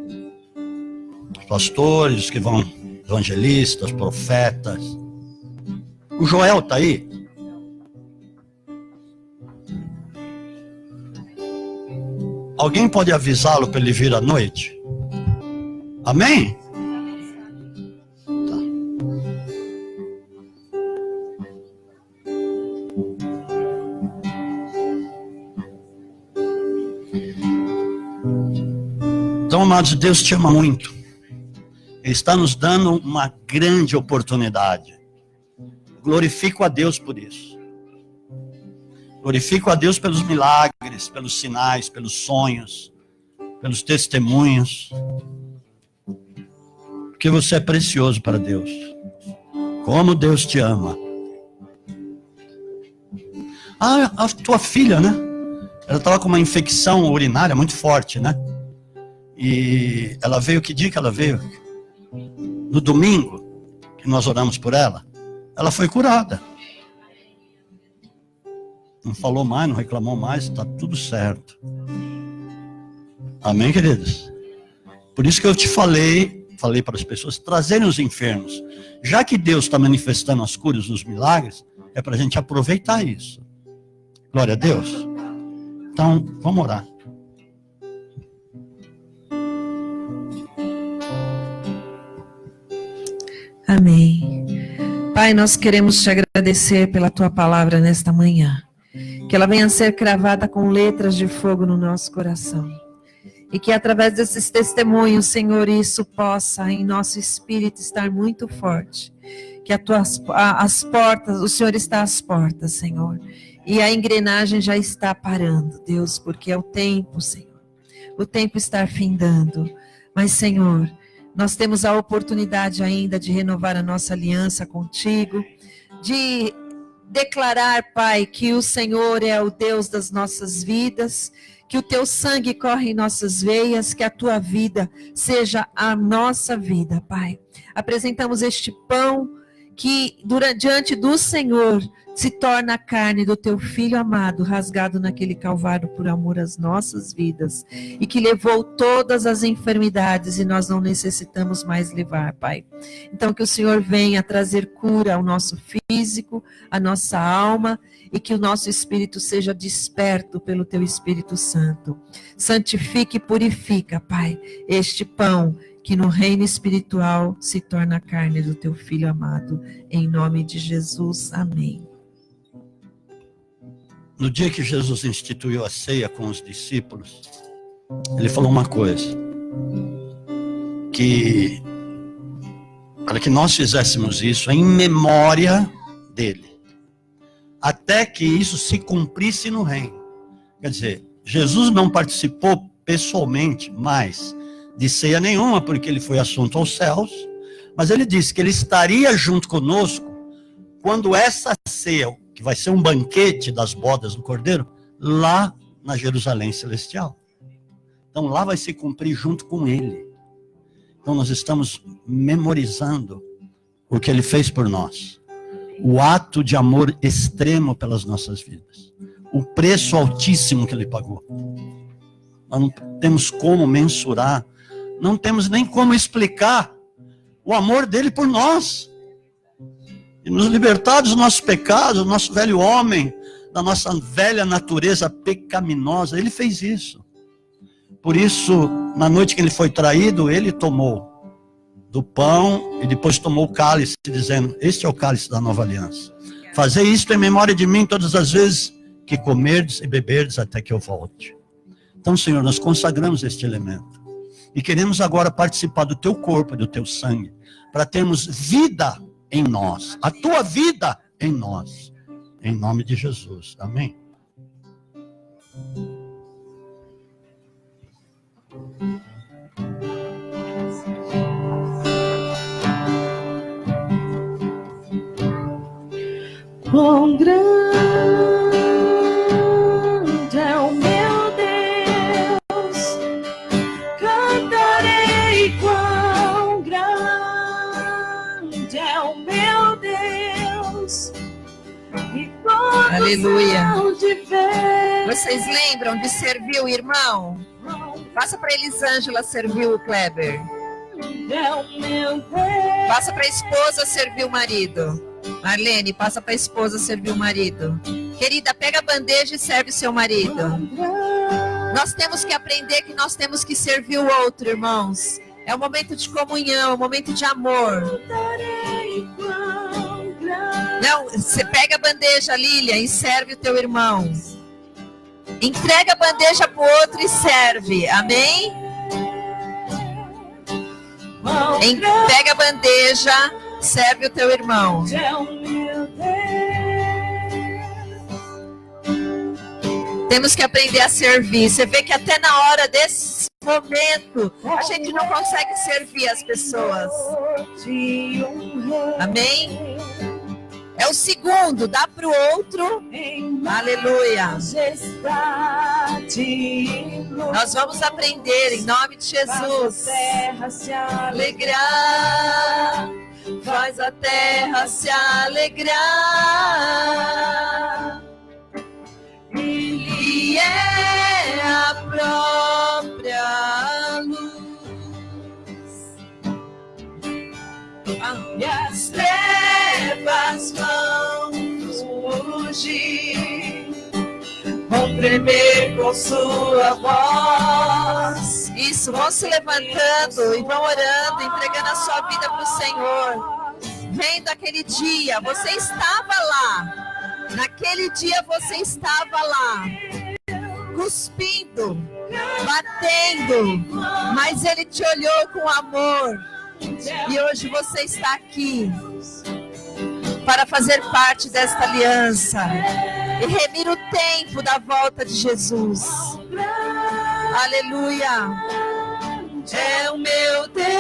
Os pastores que vão, evangelistas, profetas. O Joel está aí? Alguém pode avisá-lo para ele vir à noite? Amém? Tá. Então, amados, Deus te ama muito. Ele está nos dando uma grande oportunidade. Glorifico a Deus por isso. Glorifico a Deus pelos milagres, pelos sinais, pelos sonhos, pelos testemunhos. Porque você é precioso para Deus. Como Deus te ama. A tua filha, né? Ela estava com uma infecção urinária muito forte, né? E ela veio, que dia que ela veio? No domingo, que nós oramos por ela. Ela foi curada. Não falou mais, não reclamou mais, está tudo certo. Amém, queridos? Por isso que eu te falei para as pessoas trazerem os enfermos. Já que Deus está manifestando as curas, os milagres, é para a gente aproveitar isso. Glória a Deus. Então, vamos orar.
Amém. Pai, nós queremos te agradecer pela tua palavra nesta manhã. Que ela venha a ser cravada com letras de fogo no nosso coração. E que através desses testemunhos, Senhor, isso possa em nosso espírito estar muito forte. Que as portas, o Senhor está às portas, Senhor. E a engrenagem já está parando, Deus, porque é o tempo, Senhor. O tempo está findando. Mas, Senhor, nós temos a oportunidade ainda de renovar a nossa aliança contigo, de declarar, Pai, que o Senhor é o Deus das nossas vidas, que o teu sangue corre em nossas veias, que a tua vida seja a nossa vida, Pai. Apresentamos este pão que diante do Senhor se torna a carne do teu Filho amado, rasgado naquele calvário por amor às nossas vidas, e que levou todas as enfermidades e nós não necessitamos mais levar, Pai. Então que o Senhor venha trazer cura ao nosso físico, à nossa alma, e que o nosso espírito seja desperto pelo teu Espírito Santo. Santifica e purifica, Pai, este pão que no reino espiritual se torna a carne do teu Filho amado. Em nome de Jesus, amém.
No dia que Jesus instituiu a ceia com os discípulos, ele falou uma coisa, que para que nós fizéssemos isso em memória dele, até que isso se cumprisse no reino. Quer dizer, Jesus não participou pessoalmente mais de ceia nenhuma, porque ele foi assunto aos céus, mas ele disse que ele estaria junto conosco quando essa ceia, que vai ser um banquete das bodas do Cordeiro, lá na Jerusalém Celestial. Então lá vai se cumprir junto com ele. Então nós estamos memorizando o que ele fez por nós. O ato de amor extremo pelas nossas vidas. O preço altíssimo que ele pagou. Nós não temos como mensurar, não temos nem como explicar o amor dele por nós. E nos libertar dos nossos pecados, do nosso velho homem, da nossa velha natureza pecaminosa. Ele fez isso. Por isso, na noite que ele foi traído, ele tomou do pão e depois tomou o cálice, dizendo: este é o cálice da nova aliança. Fazei isto em memória de mim todas as vezes que comerdes e beberdes até que eu volte. Então, Senhor, nós consagramos este elemento. E queremos agora participar do teu corpo e do teu sangue, para termos vida em nós, a tua vida em nós, em nome de Jesus, amém?
Quão grande é o meu Deus,
Aleluia. Vocês lembram de servir o irmão? Passa para Elisângela servir o Kleber. Passa para a esposa servir o marido. Marlene, passa para a esposa servir o marido. Querida, pega a bandeja e serve seu marido. Nós temos que aprender que nós temos que servir o outro, irmãos. É um momento de comunhão, é um momento de amor. Não, você pega a bandeja, Lília, e serve o teu irmão. Entrega a bandeja para o outro e serve. Amém? Pega a bandeja, serve o teu irmão. Temos que aprender a servir. Você vê que até na hora desse momento, a gente não consegue servir as pessoas. Amém? É o segundo, dá para o outro. Aleluia. Nós vamos aprender em nome de Jesus. Alegrar, faz a terra se alegrar. Ele é a própria luz. E as trevas vão fugir, vão tremer com sua voz. Isso, vão se levantando e vão orando, entregando a sua vida para o Senhor. Vendo aquele dia, você estava lá. Naquele dia você estava lá, cuspindo, batendo, mas Ele te olhou com amor. E hoje você está aqui para fazer parte desta aliança e remir o tempo da volta de Jesus. Aleluia. É o meu Deus.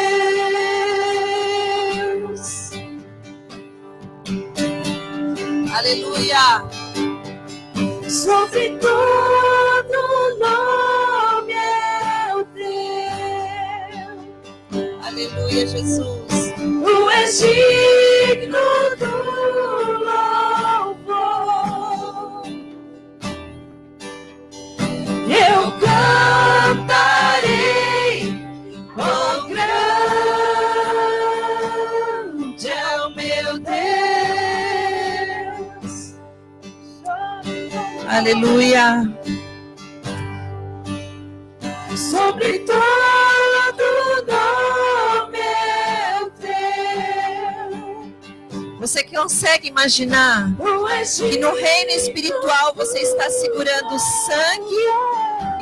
Aleluia. Sobre todo nome é o teu. Aleluia, Jesus. Tu és digno do louvor. Eu cantarei, oh grande é o meu Deus. Aleluia. Sobre todo nome é o teu. Você consegue imaginar que no reino espiritual você está segurando sangue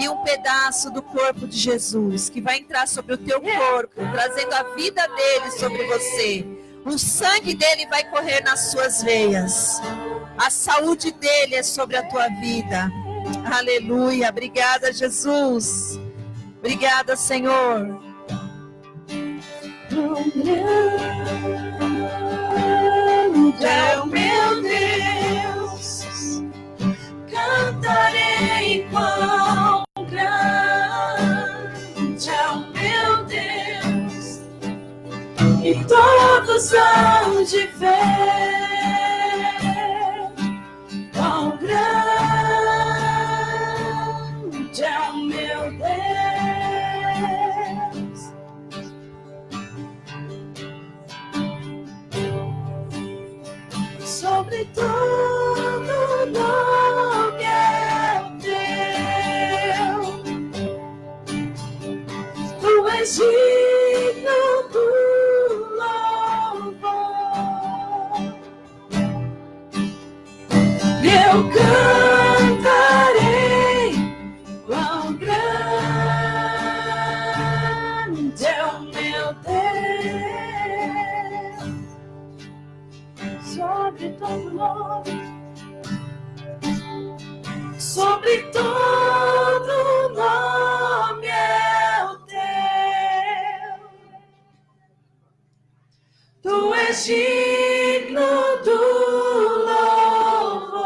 e um pedaço do corpo de Jesus, que vai entrar sobre o teu corpo, trazendo a vida dele sobre você. O sangue dele vai correr nas suas veias. A saúde dele é sobre a tua vida. Aleluia. Obrigada, Jesus. Obrigada, Senhor. É o meu Deus. Cantarei quão grande é o meu Deus. E todos hão de ver quão grande é o meu Deus. Sobre todo nome é o teu. Tu és digno do louvor. Eu cantarei quão grande é o meu Deus. Sobre todo nome, sobre todo nome é o teu. Tu és digno do louvor.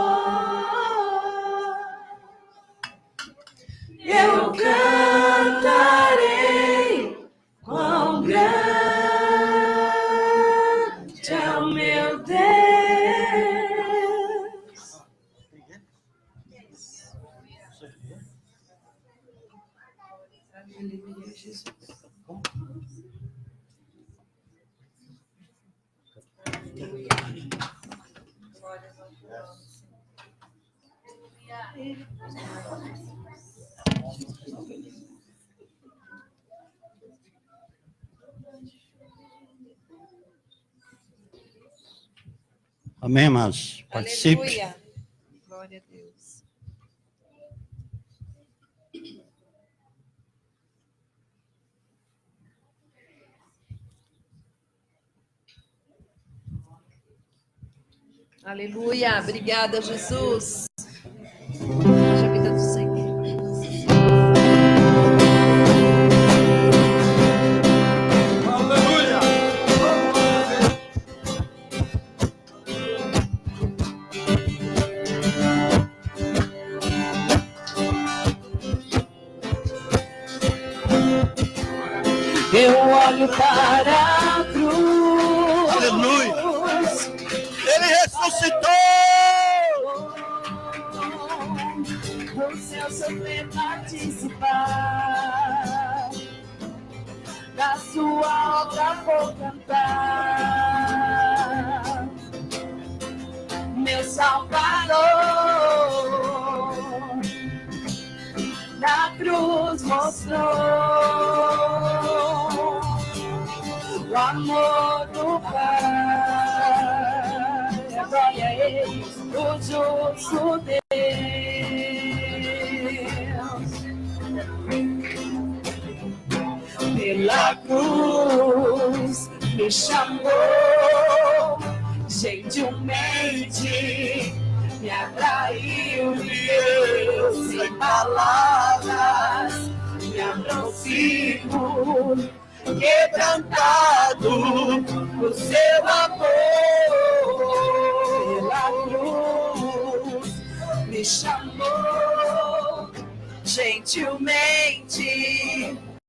Eu cantarei quão grande é o meu Deus.
Amém, mas participe.
Aleluia. Glória a Deus. Aleluia. Obrigada, Jesus. Haja a vida do Senhor.
Eu olho para a cruz.
Aleluia. Ele ressuscitou.
Do céu sofrer participar. Da sua obra vou cantar. Meu Salvador. Na cruz mostrou o amor do Pai, glória a Ele, o justo Deus. Pela cruz me chamou, gentilmente me atraiu, Deus, sem palavras, me aproximo, quebrantado o seu amor. Pela cruz me chamou, gentilmente